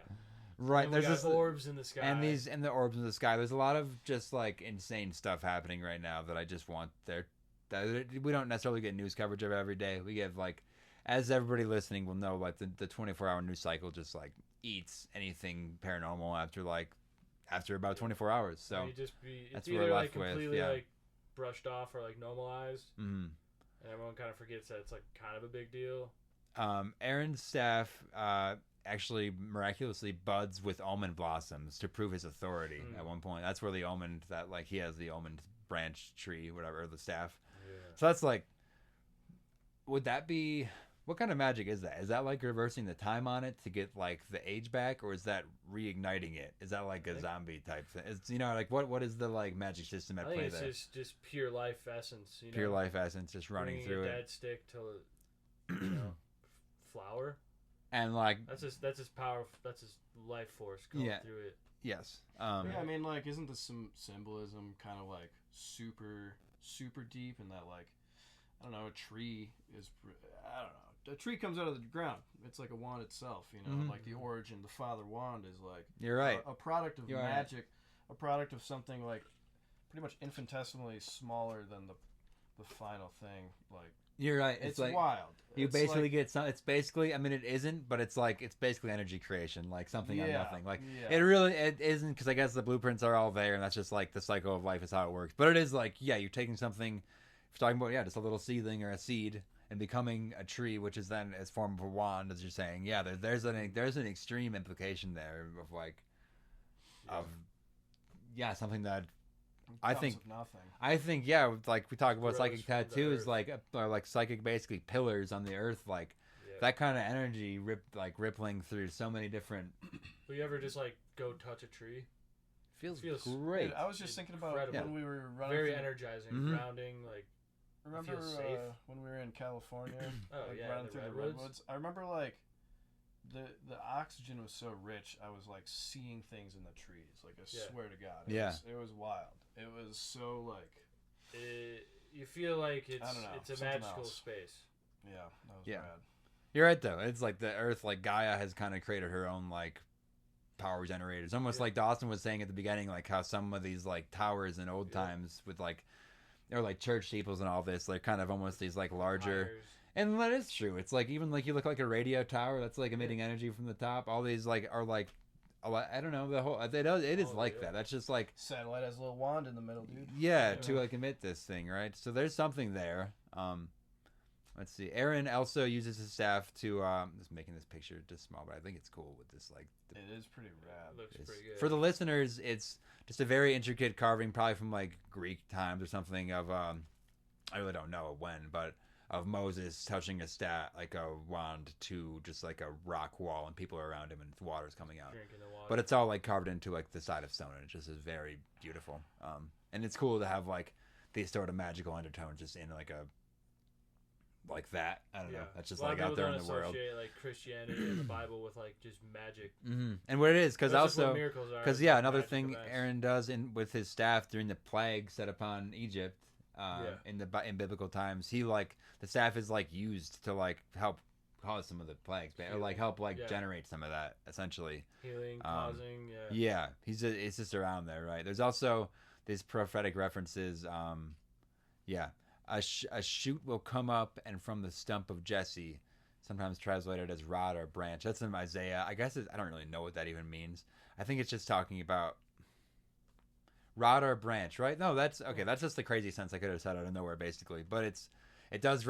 Speaker 6: Right.
Speaker 8: And
Speaker 6: There's
Speaker 8: we got
Speaker 6: this
Speaker 8: orbs in the sky.
Speaker 6: and the orbs in the sky. There's a lot of just like insane stuff happening right now that I just want there. That we don't necessarily get news coverage of every day. We get like, as everybody listening will know, like the 24-hour news cycle just like eats anything paranormal after about 24 hours. So
Speaker 8: it's
Speaker 6: that's
Speaker 8: either
Speaker 6: what we're
Speaker 8: like
Speaker 6: left with,
Speaker 8: completely
Speaker 6: yeah.
Speaker 8: like brushed off or like normalized,
Speaker 6: Mhm.
Speaker 8: and everyone kind of forgets that it's like kind of a big deal.
Speaker 6: Aaron's staff actually miraculously buds with almond blossoms to prove his authority at one point. That's where the almond, that like he has the almond branch tree, whatever, the staff.
Speaker 8: Yeah.
Speaker 6: So that's like, would that be, what kind of magic is that? Is that like reversing the time on it to get like the age back, or is that reigniting it? Is that like a zombie type thing? It's, like what is the like magic system at
Speaker 8: I think
Speaker 6: play
Speaker 8: it's
Speaker 6: there?
Speaker 8: just pure life essence.
Speaker 6: Pure life essence just running
Speaker 8: bringing
Speaker 6: through
Speaker 8: a
Speaker 6: it.
Speaker 8: dead stick till it, flower.
Speaker 6: And like
Speaker 8: That's his power. That's his life force going through it.
Speaker 6: yes.
Speaker 7: Yeah, I mean, like, isn't this some symbolism kind of like super deep in that, like, I don't know, a tree is, I don't know, a tree comes out of the ground. It's like a wand itself, like the origin, the father wand is like,
Speaker 6: You're right.
Speaker 7: A product of
Speaker 6: You're right.
Speaker 7: magic, a product of something like pretty much infinitesimally smaller than the final thing. Like,
Speaker 6: You're right.
Speaker 7: it's
Speaker 6: like
Speaker 7: wild.
Speaker 6: you
Speaker 7: It's
Speaker 6: basically
Speaker 7: like,
Speaker 6: get some. It's basically. I mean, it isn't, but it's like it's basically energy creation, like something on
Speaker 7: Yeah,
Speaker 6: nothing. Like
Speaker 7: yeah.
Speaker 6: it isn't, because I guess the blueprints are all there, and that's just like the cycle of life is how it works. But it is like, yeah, you're taking something. If you're talking about just a little seedling or a seed and becoming a tree, which is then as form of a wand, as you're saying. Yeah, there's an extreme implication there of like, something that. I think
Speaker 7: of nothing.
Speaker 6: I think like we talk about
Speaker 8: Grows
Speaker 6: psychic
Speaker 8: from the
Speaker 6: tattoos,
Speaker 8: earth.
Speaker 6: like psychic basically pillars on the earth, like that kind of energy rippling through so many different.
Speaker 8: Will you ever just like go touch a tree?
Speaker 6: Feels
Speaker 8: great.
Speaker 7: Dude, I was just thinking about
Speaker 8: Incredible.
Speaker 7: when we were running.
Speaker 8: Very
Speaker 7: through-
Speaker 8: energizing,
Speaker 6: Mhm.
Speaker 8: grounding. Like
Speaker 7: Remember
Speaker 8: feels safe.
Speaker 7: when we were in California?
Speaker 8: Oh,
Speaker 7: like,
Speaker 8: yeah,
Speaker 7: running
Speaker 8: the
Speaker 7: through the
Speaker 8: redwoods?
Speaker 7: redwoods. I remember like the oxygen was so rich. I was like seeing things in the trees. Like I swear to God. It was wild. It was so like.
Speaker 8: You feel like it's
Speaker 7: I don't know,
Speaker 8: it's a
Speaker 7: something
Speaker 8: magical
Speaker 7: else.
Speaker 8: space.
Speaker 7: Yeah, that was
Speaker 6: Yeah.
Speaker 7: rad.
Speaker 6: You're right though. It's like the earth, like Gaia has kind of created her own like power generators. Almost like Dawson was saying at the beginning, like how some of these like towers in old times with like they're like church steeples and all this, like kind of almost these like larger.
Speaker 8: Fires.
Speaker 6: And that is true. It's like even like you look like a radio tower that's like emitting energy from the top. All these like are like, I don't know, the whole it is like that. That's just like
Speaker 7: Satellite has a little wand in the middle, dude.
Speaker 6: to like emit this thing, right? So there's something there. Let's see. Aaron also uses his staff to just making this picture just small, but I think it's cool with this like.
Speaker 7: It is pretty rad.
Speaker 8: Looks pretty good.
Speaker 6: For the listeners, it's just a very intricate carving, probably from like Greek times or something of I really don't know when, but of Moses touching a like a wand to just like a rock wall, and people are around him, and water's coming out.
Speaker 8: Drinking the water.
Speaker 6: But it's all like carved into like the side of stone, and it just is very beautiful. And it's cool to have like these sort of magical undertones just in like a like that. I don't know. That's just
Speaker 8: A lot
Speaker 6: like
Speaker 8: of
Speaker 6: out
Speaker 8: people
Speaker 6: there in
Speaker 8: don't
Speaker 6: the world.
Speaker 8: associate, like Christianity and the Bible with like just magic.
Speaker 6: Mm-hmm. And what it is, because
Speaker 8: That's just what
Speaker 6: also
Speaker 8: miracles are,
Speaker 6: because
Speaker 8: is like
Speaker 6: another
Speaker 8: magic
Speaker 6: thing
Speaker 8: events.
Speaker 6: Aaron does with his staff during the plague set upon Egypt in biblical times, he like the staff is like used to like help cause some of the plagues, or like help generate some of that essentially.
Speaker 8: Healing, causing,
Speaker 6: it's just around there, right? There's also these prophetic references. A shoot will come up, and from the stump of Jesse sometimes translated as rod or branch. That's in Isaiah. I guess I don't really know what that even means. I think it's just talking about rod or branch, right? No, that's okay. That's just the crazy sense I could have said out of nowhere, basically. But it does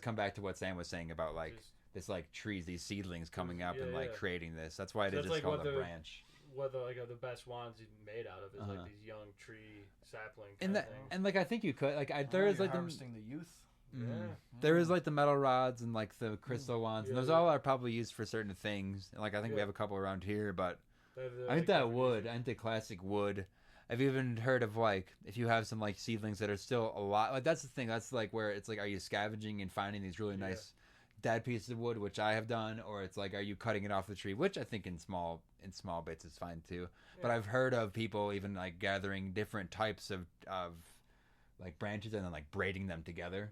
Speaker 6: come back to what Sam was saying about like this like trees, these seedlings coming up and like creating this. That's why it is just called a branch.
Speaker 8: What the best wands made out of is like these young tree sapling
Speaker 6: and
Speaker 8: thing.
Speaker 6: And like I think you could like there is like
Speaker 7: harvesting the youth.
Speaker 6: There is like the metal rods and like the crystal wands, and those all are probably used for certain things. Like I think we have a couple around here, but I think that wood, I think the classic wood. I've even heard of like if you have some like seedlings that are still a lot. Like that's the thing. That's like where it's like, are you scavenging and finding these really nice dead pieces of wood, which I have done, or it's like, are you cutting it off the tree, which I think in small bits is fine too. But I've heard of people even like gathering different types of like branches and then like braiding them together.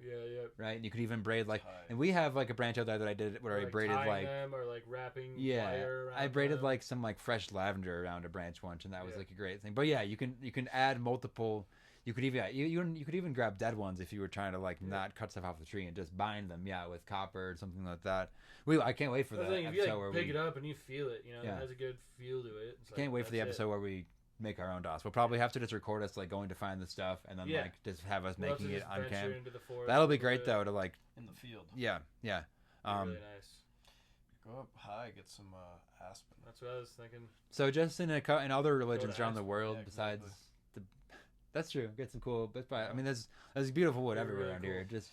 Speaker 6: Right. And you could even braid like, and we have like a branch out there that I did where I braided like
Speaker 8: them or like wrapping.
Speaker 6: Wire around I braided them. Like some like fresh lavender around a branch once, and that was like a great thing. But yeah, you can add multiple. You could even you could even grab dead ones if you were trying to like not cut stuff off the tree and just bind them with copper or something like that. I can't wait for that
Speaker 8: episode
Speaker 6: if you like
Speaker 8: where pick it up and you feel it. You know, it has a good feel to it. It's
Speaker 6: can't wait for the episode where we make our own DOS. We'll probably have to just record us like going to find the stuff and then like just have us making it on cam. That'll be great though to like
Speaker 7: in the field.
Speaker 6: Yeah.
Speaker 8: Really nice.
Speaker 7: Go up high, get some aspen.
Speaker 8: That's what I was thinking.
Speaker 6: So just in other religions around the world besides that's true. Get some cool. I mean, there's beautiful wood everywhere around here. Just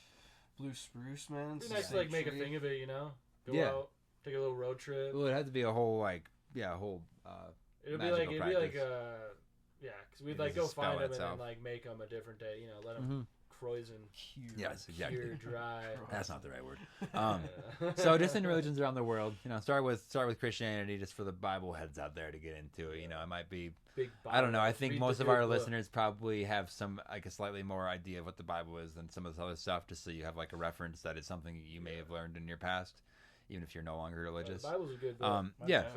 Speaker 7: blue spruce, man.
Speaker 8: It'd be nice to like make a thing of it, you know. Go out, take a little road trip.
Speaker 6: Well, it had to be a whole
Speaker 8: It'd be like because we'd like go find them and then like make them a different day, you know, let them croisen.
Speaker 6: Yes, exactly.
Speaker 8: Cure dry.
Speaker 6: That's not the right word. So just in religions around the world, you know, start with Christianity, just for the Bible heads out there to get into it. You know, it might be. I don't know. I think most of our listeners probably have some like a slightly more idea of what the Bible is than some of this other stuff, just so you have like a reference that is something you may have learned in your past, even if you're no longer religious.
Speaker 8: The Bible's a good book.
Speaker 7: My dad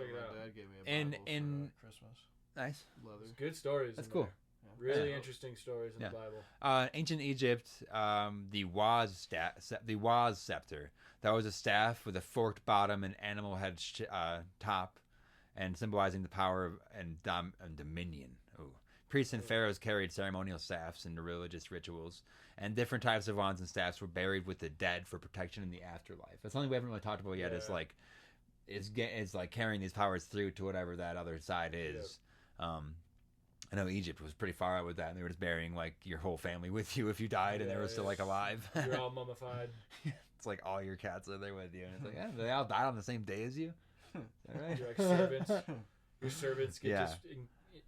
Speaker 7: gave me a Bible for Christmas.
Speaker 6: Nice.
Speaker 8: It's good stories.
Speaker 6: That's cool.
Speaker 8: Really interesting stories in the Bible.
Speaker 6: Ancient Egypt, the Waz scepter. That was a staff with a forked bottom and animal head top, and symbolizing the power and dominion. Ooh. Priests and pharaohs carried ceremonial staffs in the religious rituals, and different types of wands and staffs were buried with the dead for protection in the afterlife. That's something we haven't really talked about yet. Is like carrying these powers through to whatever that other side is. I know Egypt was pretty far out with that, and they were just burying like your whole family with you if you died, and they were still like alive.
Speaker 8: You're all mummified.
Speaker 6: It's like all your cats are there with you, and it's like, they all died on the same day as you. All right.
Speaker 8: You're like servants. Your servants get just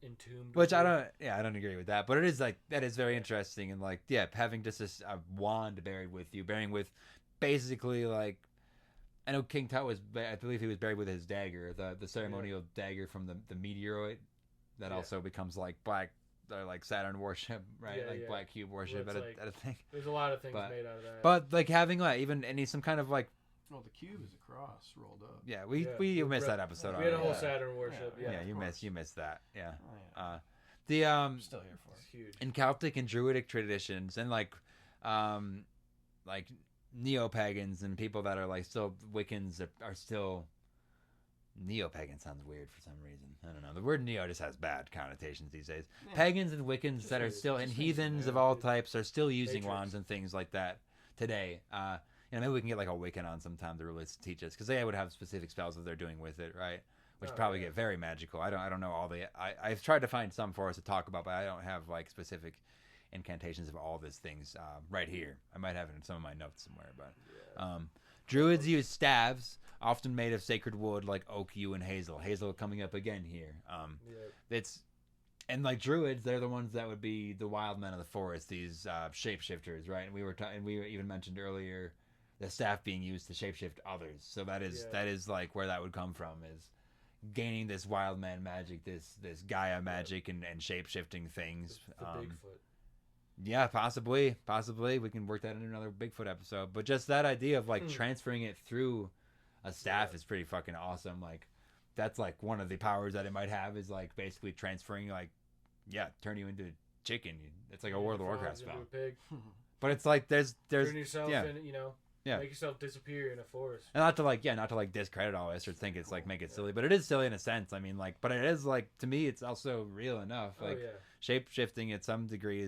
Speaker 8: entombed.
Speaker 6: Which I don't agree with that, but it is like that is very interesting, and like having just a wand buried with you, burying with basically like. I know King Tut I believe he was buried with his dagger, the ceremonial dagger from the meteoroid. That also becomes like black, or like Saturn worship, right? Black cube worship at a thing.
Speaker 8: There's a lot of things made out of that.
Speaker 6: But like having like even any some kind of like.
Speaker 7: Well, the cube is a cross rolled up.
Speaker 6: Yeah, we missed that episode.
Speaker 8: We had a whole Saturn worship.
Speaker 6: Yeah, you missed that. Yeah.
Speaker 7: Oh,
Speaker 6: yeah.
Speaker 7: I'm still here for it.
Speaker 8: It's huge.
Speaker 6: In Celtic and Druidic traditions, and like neo-pagans and people that are like still Wiccans are still. Neo-pagan sounds weird for some reason. I don't know. The word neo just has bad connotations these days. Yeah. Pagans and Wiccans that are still, and heathens of all types are still using wands and things like that today. Maybe we can get like a Wiccan on sometime to really teach us, because they would have specific spells that they're doing with it, right? Which probably get very magical. I don't know all the. I've tried to find some for us to talk about, but I don't have like specific incantations of all these things right here. I might have it in some of my notes somewhere, but Druids use staves, often made of sacred wood like oak, yew, and hazel. Hazel coming up again here. And like Druids, they're the ones that would be the wild men of the forest, these shapeshifters, right? And we even mentioned earlier the staff being used to shapeshift others. So that is like where that would come from, is gaining this wild man magic, this Gaia magic and shapeshifting things.
Speaker 8: The Bigfoot.
Speaker 6: Yeah, possibly. We can work that into another Bigfoot episode. But just that idea of like transferring it through a staff is pretty fucking awesome. Like that's like one of the powers that it might have, is like basically transferring, like turn you into a chicken. It's like a World of Warcraft spell.
Speaker 8: Into a pig.
Speaker 6: But it's like there's
Speaker 8: turn yourself in,
Speaker 6: Yeah.
Speaker 8: Make yourself disappear in a forest.
Speaker 6: And not to like discredit all this or think it's like make it silly, but it is silly in a sense. I mean, like, but it is like to me, it's also real enough. Like, shape shifting at some degree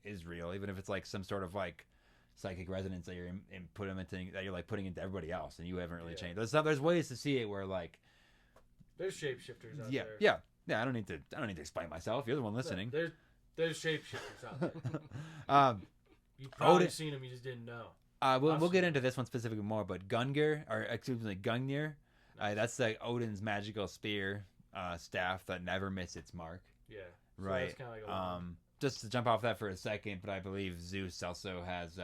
Speaker 6: is real, even if it's like some sort of like psychic resonance that you're that you're like putting into everybody else, and you haven't really changed. There's ways to see it where like
Speaker 8: there's shapeshifters out there.
Speaker 6: Yeah. I don't need to explain myself. You're the one listening.
Speaker 8: There's shapeshifters out there. You've probably seen them, you just didn't know.
Speaker 6: We'll get into this one specifically more, but Gungnir, that's like Odin's magical spear staff that never missed its mark.
Speaker 8: Yeah. So
Speaker 6: right.
Speaker 8: That's like
Speaker 6: just to jump off that for a second, but I believe Zeus also has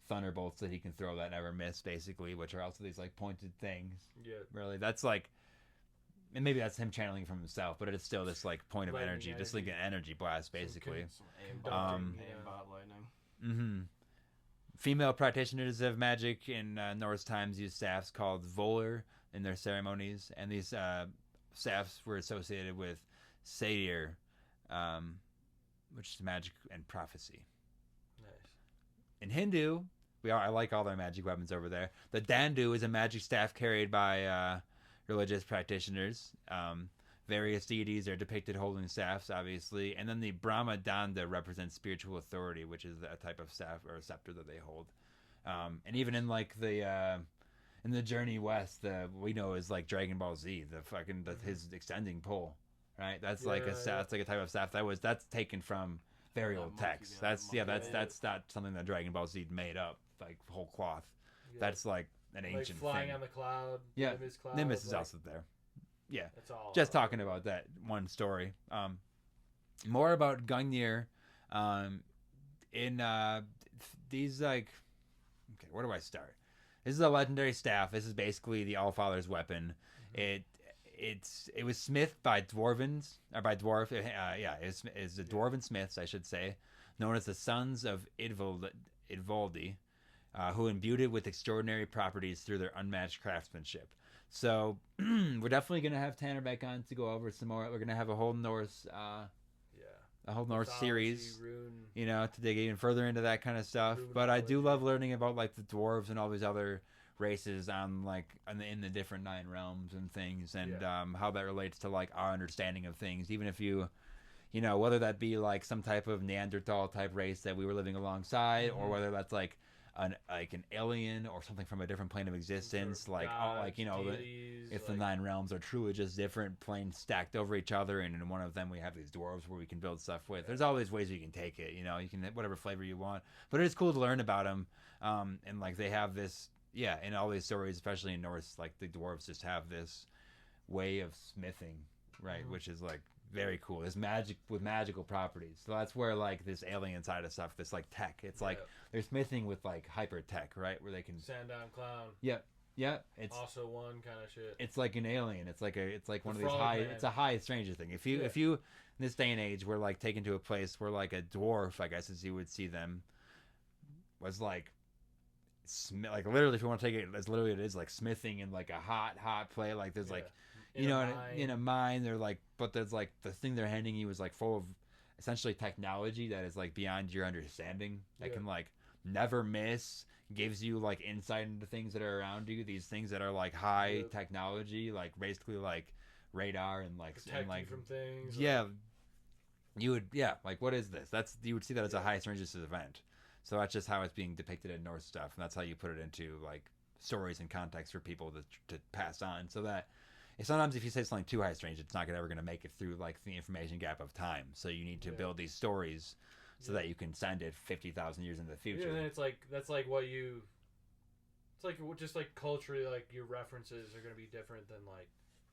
Speaker 6: thunderbolts that he can throw that never miss, basically, which are also these like pointed things.
Speaker 8: Yeah.
Speaker 6: Really, that's like, and maybe that's him channeling from himself, but it's still this like point of energy, just like an energy blast, basically.
Speaker 7: Some aimbot lightning.
Speaker 6: Mm-hmm. Female practitioners of magic in Norse times used staffs called Volar in their ceremonies, and these staffs were associated with Satyr, which is magic and prophecy.
Speaker 8: Nice.
Speaker 6: In Hindu, I like all their magic weapons over there. The dandu is a magic staff carried by religious practitioners. Various deities are depicted holding staffs, obviously, and then the Brahma Danda represents spiritual authority, which is a type of staff or a scepter that they hold. And even in like in the Journey West, we know is like Dragon Ball Z, his extending pole, right? That's like a staff, that's like a type of staff that's taken from very old texts. That's not something that Dragon Ball Z made up, like whole cloth. Yeah. That's like an ancient
Speaker 8: flying
Speaker 6: thing.
Speaker 8: On the cloud.
Speaker 6: Yeah, Nimbus is also there. Yeah, just talking about that one story. More about Gungnir. In these like, okay, where do I start? This is a legendary staff. This is basically the Allfather's weapon. Mm-hmm. It was smithed by dwarves. It's the dwarven smiths, I should say, known as the Sons of Idvaldi, who imbued it with extraordinary properties through their unmatched craftsmanship. So we're definitely gonna have Tanner back on to go over some more. We're gonna have a whole Norse, series, to dig even further into that kind of stuff. But I do love learning about like the dwarves and all these other races in the different 9 realms and things, and how that relates to like our understanding of things. Even if you whether that be like some type of Neanderthal type race that we were living alongside, or whether that's like an alien or something from a different plane of existence, if the 9 realms are truly just different planes stacked over each other, and in one of them we have these dwarves where we can build stuff with. There's always ways you can take it, you can whatever flavor you want, but it is cool to learn about them. And like they have this, in all these stories, especially in Norse, like the dwarves just have this way of smithing, right? Which is like very cool. It's magic with magical properties. So that's where like this alien side of stuff, this like tech. It's like they're smithing with like hyper tech, right? Where they can
Speaker 8: Sandown Clown.
Speaker 6: Yeah. It's
Speaker 8: also one kind of shit.
Speaker 6: It's like an alien. It's like one of these high. Man. It's a high stranger thing. If you in this day and age we're like taken to a place where like a dwarf, I guess as you would see them, was like literally, if you want to take it as literally it is, like smithing in like a hot play. Like there's like. In a mine, they're like, but there's like the thing they're handing you is like full of essentially technology that is like beyond your understanding. That can like never miss, gives you like insight into things that are around you. These things that are like high technology, like basically like radar and like
Speaker 8: you from things.
Speaker 6: You would like, what is this? You would see that as a high strangeness event. So that's just how it's being depicted in Norse stuff, and that's how you put it into like stories and context for people to pass on, so that. Sometimes if you say something too high strange, it's not ever going to make it through like the information gap of time. So you need to build these stories so that you can send it 50,000 years into the future.
Speaker 8: Yeah, and it's like that's like what you. It's like just like culturally, like your references are going to be different than like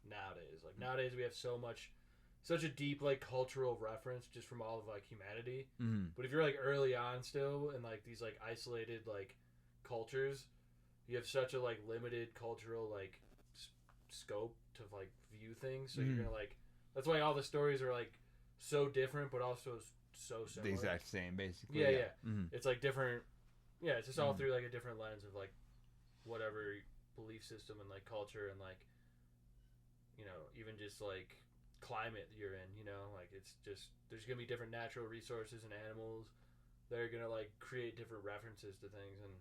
Speaker 8: nowadays. Like nowadays we have such a deep like cultural reference just from all of like humanity. Mm-hmm. But if you're like early on still in like these like isolated like cultures, you have such a like limited cultural like scope to like view things, so you're gonna like that's why all the stories are like so different but also so similar. The
Speaker 6: exact same, basically.
Speaker 8: Mm-hmm. It's like different. It's just all through like a different lens of like whatever belief system and like culture and like even just like climate you're in, like it's just there's gonna be different natural resources and animals that are gonna like create different references to things, and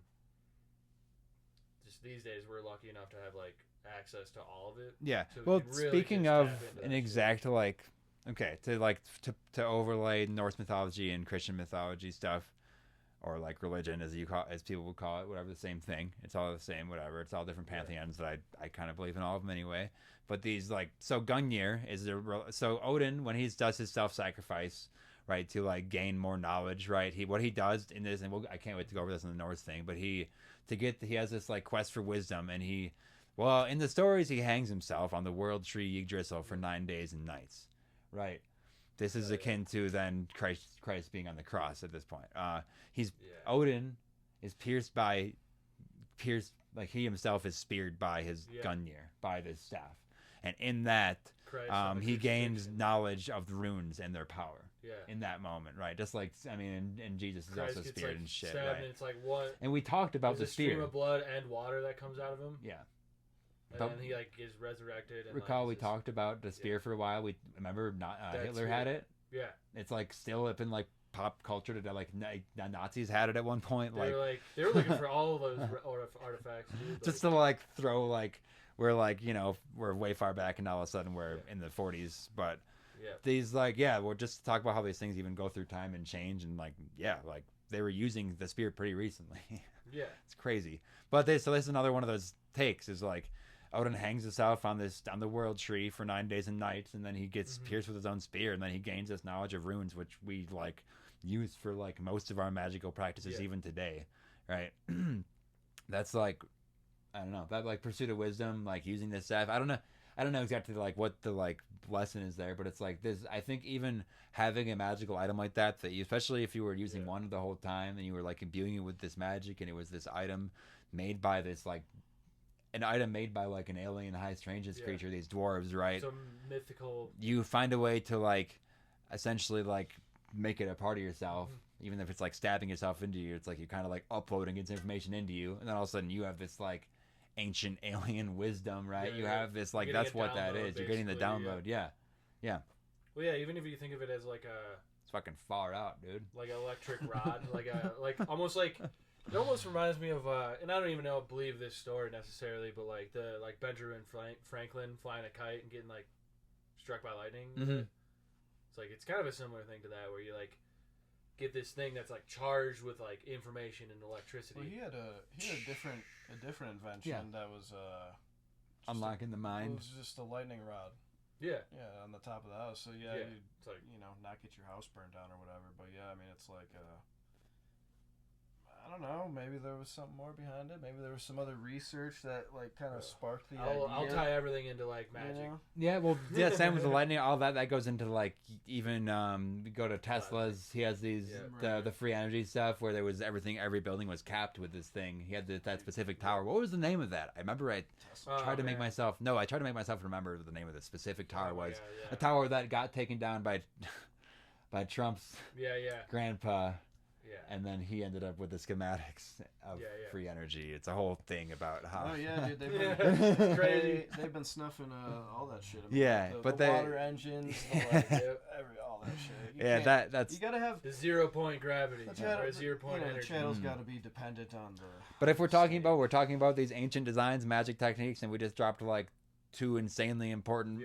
Speaker 8: just these days we're lucky enough to have like access to all of it.
Speaker 6: Yeah.
Speaker 8: So we
Speaker 6: Well,
Speaker 8: could really
Speaker 6: speaking
Speaker 8: just
Speaker 6: of
Speaker 8: tap into
Speaker 6: an
Speaker 8: that
Speaker 6: exact like, okay, to overlay Norse mythology and Christian mythology stuff, or like religion as people would call it, whatever, the same thing. It's all the same, whatever. It's all different pantheons that I kind of believe in all of them anyway. But these like, so Gungnir is so Odin, when he does his self-sacrifice, right, to like gain more knowledge, right, what he does in this, and I can't wait to go over this in the Norse thing, but he has this like quest for wisdom, and well, in the stories he hangs himself on the world tree Yggdrasil for 9 days and nights, right. This is akin to then Christ being on the cross at this point. Odin is pierced, like he himself is speared by his Gungnir, by this staff. And in that, he gains knowledge of the runes and their power. Yeah. In that moment, right? Just like, I mean, and Jesus is also speared and shit, right? And
Speaker 8: it's like, what?
Speaker 6: And we talked about the spear.
Speaker 8: Stream of blood and water that comes out of him.
Speaker 6: Yeah.
Speaker 8: And then he like is resurrected. And
Speaker 6: recall we talked about the spear for a while. We remember Hitler had it.
Speaker 8: Yeah.
Speaker 6: It's like still up in like pop culture today. Like Nazis had it at one point.
Speaker 8: They were looking for all of those artifacts. Dude.
Speaker 6: Just to like throw like we're like, you know, we're way far back and all of a sudden we're in the 40s, but these like we'll just talk about how these things even go through time and change, and like like they were using the spear pretty recently. It's crazy. But so this is another one of those takes, is like Odin hangs himself on the world tree for 9 days and nights, and then he gets pierced with his own spear, and then he gains this knowledge of runes, which we like use for like most of our magical practices even today, right? That's like, I don't know, that like pursuit of wisdom, like using this staff. I don't know exactly like what the like lesson is there, but it's like this. I think even having a magical item like that you, especially if you were using one the whole time and you were like imbuing it with this magic, and it was this item made by this like an item made by like an alien high strangeness creature, these dwarves, right?
Speaker 8: Some mythical.
Speaker 6: You find a way to like essentially like make it a part of yourself, even if it's like stabbing yourself into you. It's like you're kind of like uploading its information into you, and then all of a sudden you have this like ancient alien wisdom, right? You have this like, that's what that is. You're getting the download. Yeah.
Speaker 8: Well, yeah. Even if you think of it as like
Speaker 6: it's fucking far out, dude.
Speaker 8: Like an electric rod, like almost like. It almost reminds me of, and I don't even believe this story necessarily, but like Benjamin Franklin flying a kite and getting like struck by lightning. It's like, it's kind of a similar thing to that, where you like get this thing that's like charged with like information and electricity.
Speaker 7: Well, he had a different invention that was
Speaker 6: unlocking the mind.
Speaker 7: It was just a lightning rod.
Speaker 8: Yeah,
Speaker 7: on the top of the house. So you'd
Speaker 8: it's like,
Speaker 7: not get your house burned down or whatever. But I mean, it's like I don't know. Maybe there was something more behind it. Maybe there was some other research that like kind of sparked the idea.
Speaker 8: I'll tie everything into like magic.
Speaker 6: Yeah, well, same with the lightning. All that goes into like even we go to Tesla's. He has these the free energy stuff where there was every building was capped with this thing. He had that specific tower. What was the name of that? I remember I tried to make myself remember what the name of the specific tower was. A tower that got taken down by Trump's grandpa. Yeah. And then he ended up with the schematics of free energy. It's a whole thing about how.
Speaker 7: Oh yeah, dude, it's crazy. They've been snuffing all that shit.
Speaker 6: But
Speaker 7: the water engines, all that shit. That's you gotta have
Speaker 8: the 0 point gravity. Or 0 point energy.
Speaker 7: The channel's got to be dependent on the.
Speaker 6: But if we're talking about these ancient designs, magic techniques, and we just dropped like two insanely important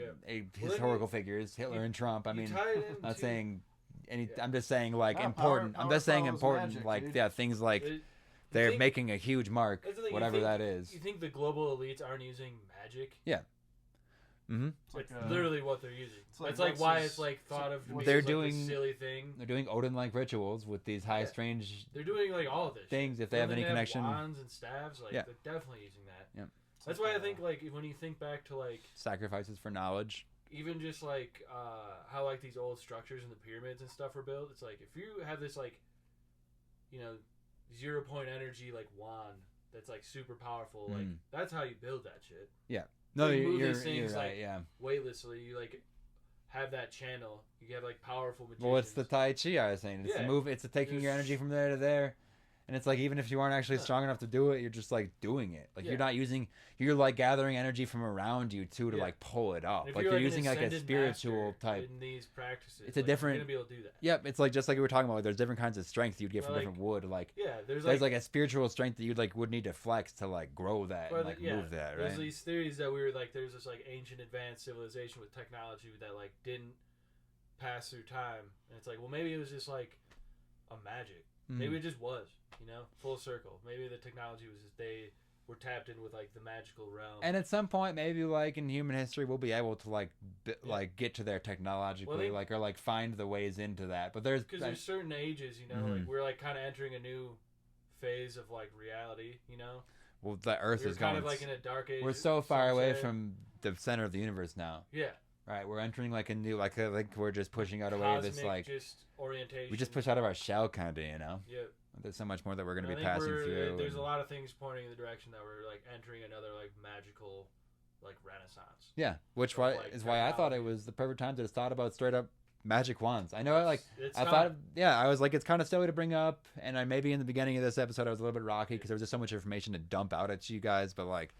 Speaker 6: historical figures, Hitler and Trump. I mean, I'm not saying. I'm just saying like important. I'm just saying important. Magic, like dude. Things like they're making a huge mark, whatever that is.
Speaker 8: You think the global elites aren't using magic?
Speaker 6: Yeah.
Speaker 8: It's literally what they're using. It's like why it's like thought of.
Speaker 6: They're
Speaker 8: like
Speaker 6: doing
Speaker 8: this silly thing.
Speaker 6: They're doing Odin-like rituals with these high strange.
Speaker 8: They're doing like all of this
Speaker 6: things. If they have any connection,
Speaker 8: wands and staves, like they're definitely using that.
Speaker 6: Yeah.
Speaker 8: That's why I think like when you think back to like
Speaker 6: sacrifices for knowledge.
Speaker 8: Even just like how like these old structures and the pyramids and stuff were built, it's like if you have this like 0 point energy like wand that's like super powerful, like that's how you build that shit.
Speaker 6: Yeah. No,
Speaker 8: so
Speaker 6: you're
Speaker 8: things,
Speaker 6: right.
Speaker 8: Like,
Speaker 6: yeah.
Speaker 8: Weightlessly, you like have that channel. You have like powerful magicians.
Speaker 6: Well, it's the Tai Chi I was saying. It's the move. It's the taking your energy from there to there. And it's like, even if you aren't actually strong enough to do it, you're just like doing it. Like
Speaker 8: Yeah.
Speaker 6: you're not using, you're like gathering energy from around you too to
Speaker 8: Yeah.
Speaker 6: like pull it up.
Speaker 8: If
Speaker 6: Like you're
Speaker 8: an
Speaker 6: using like a
Speaker 8: ascended
Speaker 6: spiritual
Speaker 8: master
Speaker 6: type.
Speaker 8: in these practices.
Speaker 6: It's a
Speaker 8: like,
Speaker 6: different-
Speaker 8: You're gonna be able to do that.
Speaker 6: Yep, it's like just like we were talking about. Like, there's different kinds of strength you'd get
Speaker 8: Well,
Speaker 6: from
Speaker 8: like-
Speaker 6: different wood. Like
Speaker 8: Yeah,
Speaker 6: there's like a spiritual strength that you like would need to flex to like grow that
Speaker 8: Or
Speaker 6: and
Speaker 8: the-
Speaker 6: like
Speaker 8: yeah,
Speaker 6: move that,
Speaker 8: There's
Speaker 6: right?
Speaker 8: these theories that we were like, there's this like ancient advanced civilization with technology that like didn't pass through time, and it's like, well, maybe it was just like a magic. Maybe it just was, full circle. Maybe the technology was just they were tapped in with like the magical realm.
Speaker 6: And at some point, maybe like in human history, we'll be able to like like get to there technologically,
Speaker 8: Well,
Speaker 6: or like find the ways into that. But
Speaker 8: because there's certain ages,
Speaker 6: Mm-hmm.
Speaker 8: like we're like kind of entering a new phase of like reality,
Speaker 6: well, the Earth
Speaker 8: We're
Speaker 6: is
Speaker 8: kind
Speaker 6: going.
Speaker 8: of like in a dark age.
Speaker 6: We're so far
Speaker 8: some
Speaker 6: away
Speaker 8: say.
Speaker 6: from the center of the universe now.
Speaker 8: Yeah.
Speaker 6: Right, we're entering like a new, like we're just pushing out away this
Speaker 8: Cosmic
Speaker 6: like
Speaker 8: just orientation.
Speaker 6: we just push out of our shell, kind of,
Speaker 8: Yep.
Speaker 6: There's so much more that we're going to
Speaker 8: And
Speaker 6: be
Speaker 8: I think
Speaker 6: passing through.
Speaker 8: There's
Speaker 6: and-
Speaker 8: a lot of things pointing in the direction that we're like entering another like magical, like renaissance.
Speaker 6: Yeah, which
Speaker 8: of,
Speaker 6: why
Speaker 8: like,
Speaker 6: is why I thought it
Speaker 8: technology.
Speaker 6: was the perfect time to just thought about straight up magic wands. I know, like
Speaker 8: It's
Speaker 6: I
Speaker 8: time.
Speaker 6: thought, yeah, I was like, it's kind of silly to bring up, and I maybe in the beginning of this episode I was a little bit rocky because there was just so much information to dump out at you guys, but like,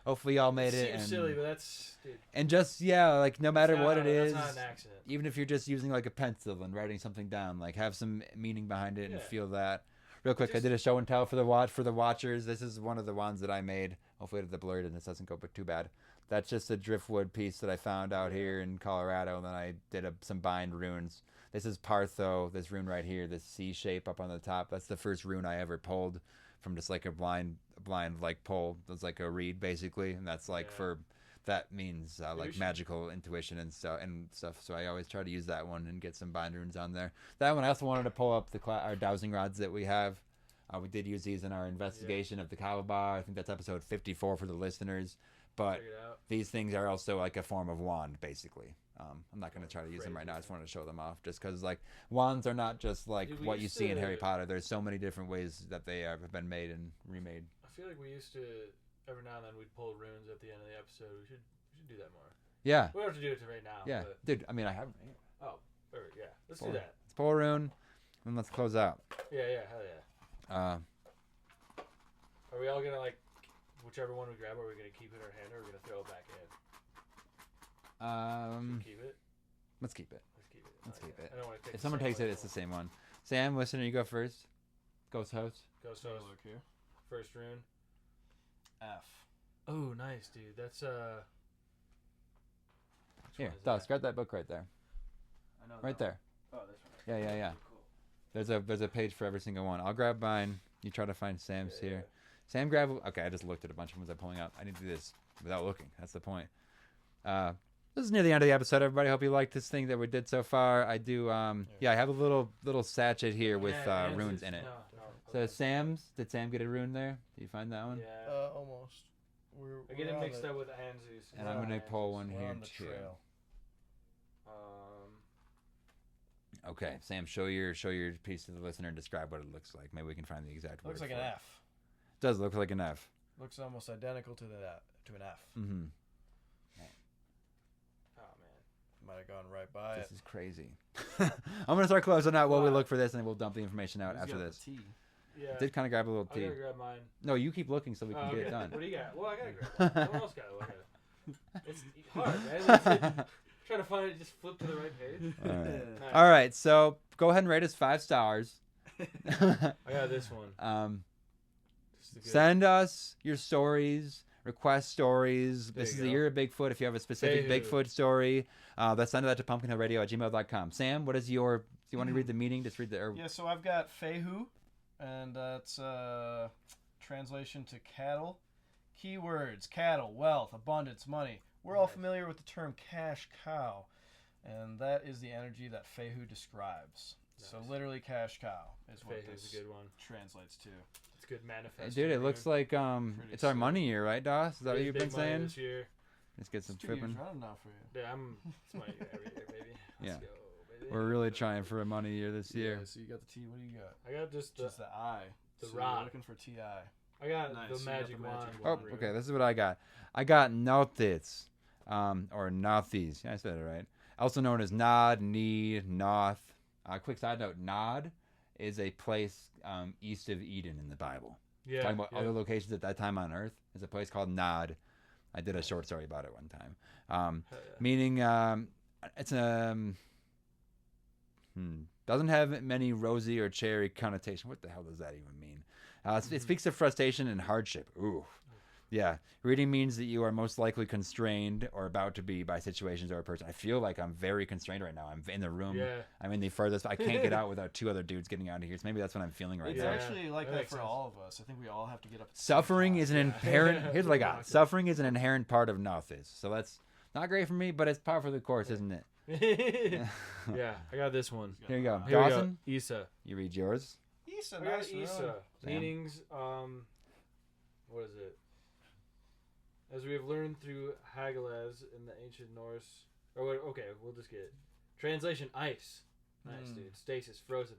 Speaker 6: hopefully y'all made it.
Speaker 8: Seems
Speaker 6: And,
Speaker 8: silly, but that's dude,
Speaker 6: and just like no matter
Speaker 8: it's not-
Speaker 6: what it is,
Speaker 8: That's not an accident.
Speaker 6: even if you're just using like a pencil and writing something down, like have some meaning behind it and
Speaker 8: Yeah.
Speaker 6: feel that. Real quick, I
Speaker 8: Just-
Speaker 6: did a show and tell for the watchers. This is one of the ones that I made. Hopefully the blurredness doesn't go too bad. That's just a driftwood piece that I found out here in Colorado, and then I did some bind runes. This is Partho, this rune right here, this C shape up on the top. That's the first rune I ever pulled from just like a blind like pull. It's like a read basically, and that's like
Speaker 8: Yeah.
Speaker 6: that means like
Speaker 8: should-
Speaker 6: magical intuition and stuff. So I always try to use that one and get some bind runes on there. That one I also wanted to pull up our dowsing rods that we have. We did use these in our investigation of the Kalabar. I think that's episode 54 for the listeners. But
Speaker 8: Check it out.
Speaker 6: these things are also like a form of wand, basically. I'm not going to try to use them right now. I just wanted to show them off, just because like wands are not just like
Speaker 8: Dude, we
Speaker 6: what you
Speaker 8: used
Speaker 6: see in
Speaker 8: to-
Speaker 6: Harry Potter. There's so many different ways that they have been made and remade.
Speaker 8: I feel like we used to every now and then we'd pull runes at the end of the episode. We should do that more.
Speaker 6: Yeah,
Speaker 8: We don't have to do it right now.
Speaker 6: yeah,
Speaker 8: But,
Speaker 6: dude. I mean, I have.
Speaker 8: yeah. Let's
Speaker 6: Pull
Speaker 8: do
Speaker 6: it.
Speaker 8: that.
Speaker 6: Let's pull a rune, and let's close out.
Speaker 8: Yeah. Hell yeah. Are we all gonna like whichever one we grab? Are we gonna keep it in our hand or are we gonna throw it back in? Keep it.
Speaker 6: Let's keep it.
Speaker 8: Let's keep it.
Speaker 6: Let's keep it.
Speaker 8: I don't want to take.
Speaker 6: If someone takes it, it's the same one. Sam, listener, you go first. Ghost host.
Speaker 8: Ghost
Speaker 7: Take a
Speaker 8: host.
Speaker 7: look here.
Speaker 8: First rune.
Speaker 7: F.
Speaker 8: Oh, nice, dude. That's which
Speaker 6: Here,
Speaker 8: one is
Speaker 6: Dust,
Speaker 8: that?
Speaker 6: grab that book right there.
Speaker 8: I know
Speaker 6: Right
Speaker 8: that
Speaker 6: there.
Speaker 8: one. Oh, this one.
Speaker 6: Yeah.
Speaker 8: Cool.
Speaker 6: There's a page for every single one. I'll grab mine. You try to find Sam's
Speaker 8: Yeah.
Speaker 6: here. Sam, grab. Okay, I just looked at a bunch of ones I'm pulling out. I need to do this without looking. That's the point. This is near the end of the episode, everybody. Hope you liked this thing that we did so far. I do. Yeah, I have a little sachet here with
Speaker 8: Yeah, and
Speaker 6: runes
Speaker 8: it's-
Speaker 6: in it.
Speaker 8: No.
Speaker 6: So
Speaker 8: okay.
Speaker 6: did Sam get a rune there? Did you find that one?
Speaker 8: Yeah.
Speaker 7: Almost.
Speaker 8: I get it mixed up with Anzus.
Speaker 6: And I'm gonna pull one
Speaker 7: We're
Speaker 6: here
Speaker 7: on the
Speaker 6: too.
Speaker 7: trail.
Speaker 6: Okay, Sam, show your piece to the listener and describe what it looks like. Maybe we can find the exact word.
Speaker 7: Looks like
Speaker 6: for
Speaker 7: an
Speaker 6: it.
Speaker 7: F.
Speaker 6: Does look like an F.
Speaker 7: Looks almost identical to an F.
Speaker 6: Mm-hmm.
Speaker 8: Oh man.
Speaker 7: Might have gone right by
Speaker 6: This
Speaker 7: it.
Speaker 6: is crazy. I'm gonna start closing out while we
Speaker 8: Wow.
Speaker 6: look for this, and then we'll dump the information out
Speaker 7: He's
Speaker 6: after
Speaker 7: got the
Speaker 6: this.
Speaker 7: T.
Speaker 8: Yeah.
Speaker 6: I did kind of grab a little
Speaker 8: I
Speaker 6: tea.
Speaker 8: gotta grab mine.
Speaker 6: No, you keep looking so we can
Speaker 8: Oh,
Speaker 6: get
Speaker 8: okay.
Speaker 6: it done.
Speaker 8: What do you got? Well, I gotta grab it. Someone else gotta look at it. It's hard, man. Trying to find it, just flip to the right page.
Speaker 6: All right.
Speaker 8: Nice.
Speaker 6: All right, so go ahead and rate us 5 stars.
Speaker 8: I got this one. This is a good-
Speaker 6: Send us your stories, request stories.
Speaker 8: There
Speaker 6: This is
Speaker 8: you
Speaker 6: the
Speaker 8: go.
Speaker 6: year of Bigfoot. If you have a specific
Speaker 8: Fayhu.
Speaker 6: Bigfoot story, let's send that to pumpkinhillradio@gmail.com. Sam, what is your? Do you want to read the meaning? Just read the.
Speaker 7: Yeah, so I've got Fayhu, and that's translation to cattle. Keywords: cattle, wealth, abundance, money. We're all familiar with the term cash cow, and that is the energy that Fayhu describes. So
Speaker 8: Nice.
Speaker 7: literally cash cow is what
Speaker 8: Fayhu's
Speaker 7: this
Speaker 8: a good one.
Speaker 7: translates to.
Speaker 8: It's a good manifest.
Speaker 6: Dude, it looks like
Speaker 7: Pretty
Speaker 6: it's our
Speaker 7: sick.
Speaker 6: money year, right, Doss? Is that what you've been saying?
Speaker 8: This year.
Speaker 6: Let's get some
Speaker 7: It's 2 years
Speaker 6: tripping.
Speaker 7: running now for you.
Speaker 8: Yeah, it's my year every year, baby. Let's
Speaker 6: Yeah.
Speaker 8: go, baby.
Speaker 6: We're really trying for a money year this year.
Speaker 7: Yeah, so you got the T. What do you got?
Speaker 8: I got just the.
Speaker 7: Just the I.
Speaker 8: the
Speaker 7: So you're
Speaker 8: rod.
Speaker 7: looking for TI.
Speaker 8: I got
Speaker 7: Nice,
Speaker 8: the
Speaker 7: you got
Speaker 8: magic
Speaker 7: the
Speaker 8: wand.
Speaker 7: magic
Speaker 6: Oh,
Speaker 8: one.
Speaker 6: okay. This is what I got. I got Nothis, or Nothies. Yeah, I said it right. Also known as Nod, Need, Noth. Quick side note: Nod is a place east of Eden in the Bible.
Speaker 8: Yeah.
Speaker 6: Talking about
Speaker 8: yeah.
Speaker 6: other locations at that time on Earth. There's a place called Nod. I did a short story about it one time. Meaning it's doesn't have many rosy or cherry connotation. What the hell does that even mean? It speaks of frustration and hardship. Ooh. Yeah. Reading means that you are most likely constrained or about to be by situations or a person. I feel like I'm very constrained right now. I'm in the room.
Speaker 8: Yeah.
Speaker 6: I'm in the furthest. I can't get out without two other dudes getting out of here. So maybe that's what I'm feeling right
Speaker 7: It's
Speaker 6: now.
Speaker 7: actually like
Speaker 8: That
Speaker 7: that
Speaker 8: makes
Speaker 7: for
Speaker 8: sense.
Speaker 7: all of us. I think we all have to get up. At the same
Speaker 6: Suffering
Speaker 7: time.
Speaker 6: is an inherent. Here's what I got. Suffering is an inherent part of Nothis. So that's not great for me, but it's par for the course, isn't it?
Speaker 8: Yeah, I got this one.
Speaker 6: Here you go.
Speaker 8: Here we go.
Speaker 6: Dawson,
Speaker 8: Isa.
Speaker 6: you read yours.
Speaker 7: Issa,
Speaker 8: I got
Speaker 7: nice
Speaker 8: Isa.
Speaker 7: run.
Speaker 6: Sam.
Speaker 8: Meanings, what is it? As we have learned through Hagalaz in the ancient Norse. Okay, we'll just get it. Translation: ice. Nice, dude. Stasis, frozen.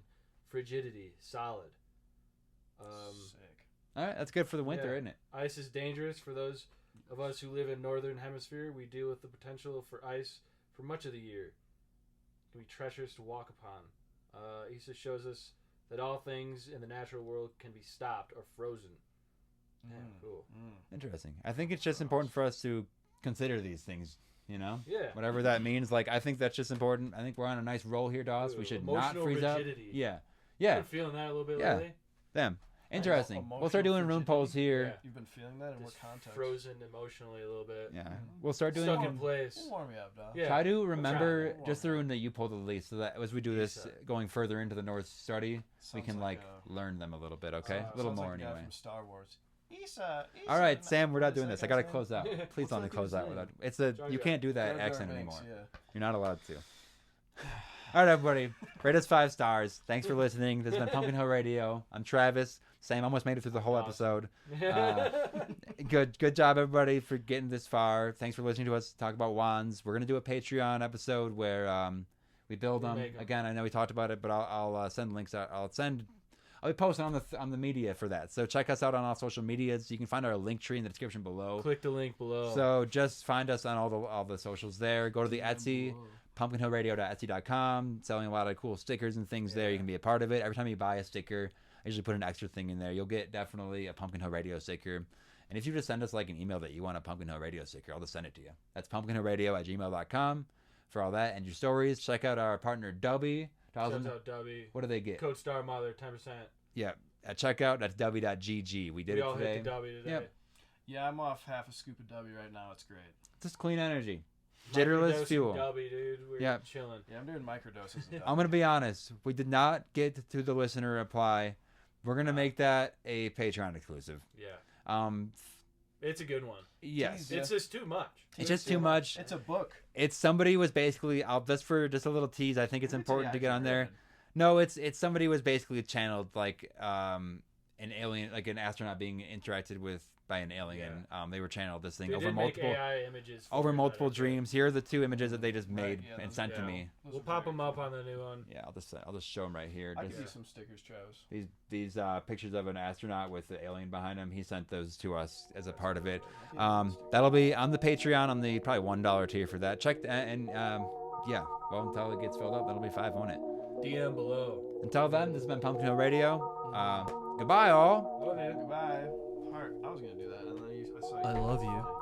Speaker 8: Frigidity, solid.
Speaker 7: Sick.
Speaker 6: All right, that's good for the winter,
Speaker 8: Yeah.
Speaker 6: isn't it?
Speaker 8: Ice is dangerous for those of us who live in northern hemisphere. We deal with the potential for ice for much of the year. It can be treacherous to walk upon. Isa shows us that all things in the natural world can be stopped or frozen. Damn, cool.
Speaker 6: Interesting. I think it's just important for us to consider these things. You know,
Speaker 8: Yeah.
Speaker 6: whatever that means. Like, I think that's just important. I think we're on a nice roll here, Dawes. We should not
Speaker 8: Emotional
Speaker 6: freeze
Speaker 8: rigidity.
Speaker 6: up. Yeah,
Speaker 8: Been feeling that a little bit
Speaker 6: Yeah.
Speaker 8: lately.
Speaker 6: them. Interesting.
Speaker 7: Emotional
Speaker 6: We'll start doing room
Speaker 7: frigidity.
Speaker 6: polls here.
Speaker 8: Yeah.
Speaker 7: You've been feeling that in what
Speaker 8: Just
Speaker 7: context?
Speaker 8: frozen emotionally a little bit.
Speaker 6: Yeah, we'll start doing.
Speaker 8: Stuck in place.
Speaker 7: We'll warm you up, dog.
Speaker 8: Yeah.
Speaker 6: Try to remember
Speaker 7: try.
Speaker 6: just the room that you pulled the least, so that as we do this
Speaker 8: Isa.
Speaker 6: going further into the North study, we
Speaker 7: Sounds
Speaker 6: can
Speaker 7: like
Speaker 6: learn them a little bit. Okay, a little
Speaker 7: Sounds
Speaker 6: more
Speaker 7: like the guy
Speaker 6: anyway.
Speaker 7: from Star Wars. Issa,
Speaker 6: All right,
Speaker 7: Issa,
Speaker 6: Sam, we're not
Speaker 7: what is
Speaker 6: doing
Speaker 7: that
Speaker 6: this. I
Speaker 7: guy's
Speaker 6: gotta
Speaker 7: name?
Speaker 6: close out.
Speaker 8: Yeah.
Speaker 6: Please
Speaker 7: What's
Speaker 6: don't
Speaker 7: that
Speaker 6: close
Speaker 7: dude's
Speaker 6: out
Speaker 7: name?
Speaker 6: without. It's a
Speaker 8: Jar
Speaker 6: you
Speaker 8: Jar.
Speaker 6: can't do that
Speaker 7: Jar Jar
Speaker 6: accent
Speaker 7: Binks,
Speaker 6: anymore.
Speaker 7: yeah.
Speaker 6: You're not allowed to. All right, everybody. Rate us 5 stars. Thanks for listening. This has been Pumpkin Hill Radio. I'm Travis. Sam almost made it through the whole episode. Good job, everybody, for getting this far. Thanks for listening to us talk about wands. We're gonna do a Patreon episode where we build them.
Speaker 8: make 'em.
Speaker 6: Again, I know we talked about it, but I'll send links out. I'll be posting on the media for that. So check us out on all social medias. You can find our link tree in the description below.
Speaker 8: Click the link below.
Speaker 6: So just find us on all the socials there. Go to the Etsy, pumpkinhillradio.etsy.com. Selling a lot of cool stickers and things there. You can be a part of it. Every time you buy a sticker, I usually put an extra thing in there. You'll get definitely a Pumpkin Hill Radio sticker. And if you just send us like an email that you want a Pumpkin Hill Radio sticker, I'll just send it to you. That's pumpkinhillradio@gmail.com for all that. And your stories, check out our partner Dubby.
Speaker 8: Shout out Dubby.
Speaker 6: What do they get?
Speaker 8: Code Star Mother, 10%.
Speaker 6: Yeah, at checkout, that's dubby.gg. We did
Speaker 8: We
Speaker 6: it
Speaker 8: all
Speaker 6: today.
Speaker 8: hit the Dubby today.
Speaker 6: Yep.
Speaker 7: Yeah, I'm off half a scoop of W right now. It's great.
Speaker 6: Just clean energy. Jitterless
Speaker 8: Microdosing
Speaker 6: fuel.
Speaker 8: Dubby, dude. We're
Speaker 6: Yep.
Speaker 8: chilling.
Speaker 7: Yeah, I'm doing microdoses of W.
Speaker 6: I'm going to be honest. We did not get to the listener reply. We're going to make that a Patreon exclusive.
Speaker 8: Yeah. It's a good one.
Speaker 6: Yes.
Speaker 7: Yeah.
Speaker 8: It's just too much.
Speaker 6: It's just too much.
Speaker 7: It's a book.
Speaker 6: It's somebody was basically, just a little tease. I think it's important to get on there. No, it's somebody was basically channeled like an alien, like an astronaut being interacted with by an alien. They were channeled this thing
Speaker 8: They
Speaker 6: over
Speaker 8: did
Speaker 6: multiple
Speaker 8: make AI images
Speaker 6: over
Speaker 8: for it,
Speaker 6: multiple
Speaker 8: I think.
Speaker 6: dreams. Here are the 2 images that they just made
Speaker 7: yeah,
Speaker 6: and
Speaker 7: those-
Speaker 6: sent to
Speaker 8: yeah.
Speaker 6: me.
Speaker 8: We'll pop them up on the new one.
Speaker 6: Yeah, I'll just show them right here.
Speaker 7: I
Speaker 6: Just
Speaker 7: give you some stickers, Travis.
Speaker 6: these pictures of an astronaut with the alien behind him. He sent those to us as a part of it. That'll be on the Patreon on the probably $1 tier for that. Check that and yeah. Well, until it gets filled up, that'll be $5 on it.
Speaker 8: DM below.
Speaker 6: Until then, this has been Pumpkin Hill Radio. Goodbye, all.
Speaker 8: Love you.
Speaker 7: Goodbye. Heart. I was gonna do that, and then I saw you.
Speaker 8: I love you.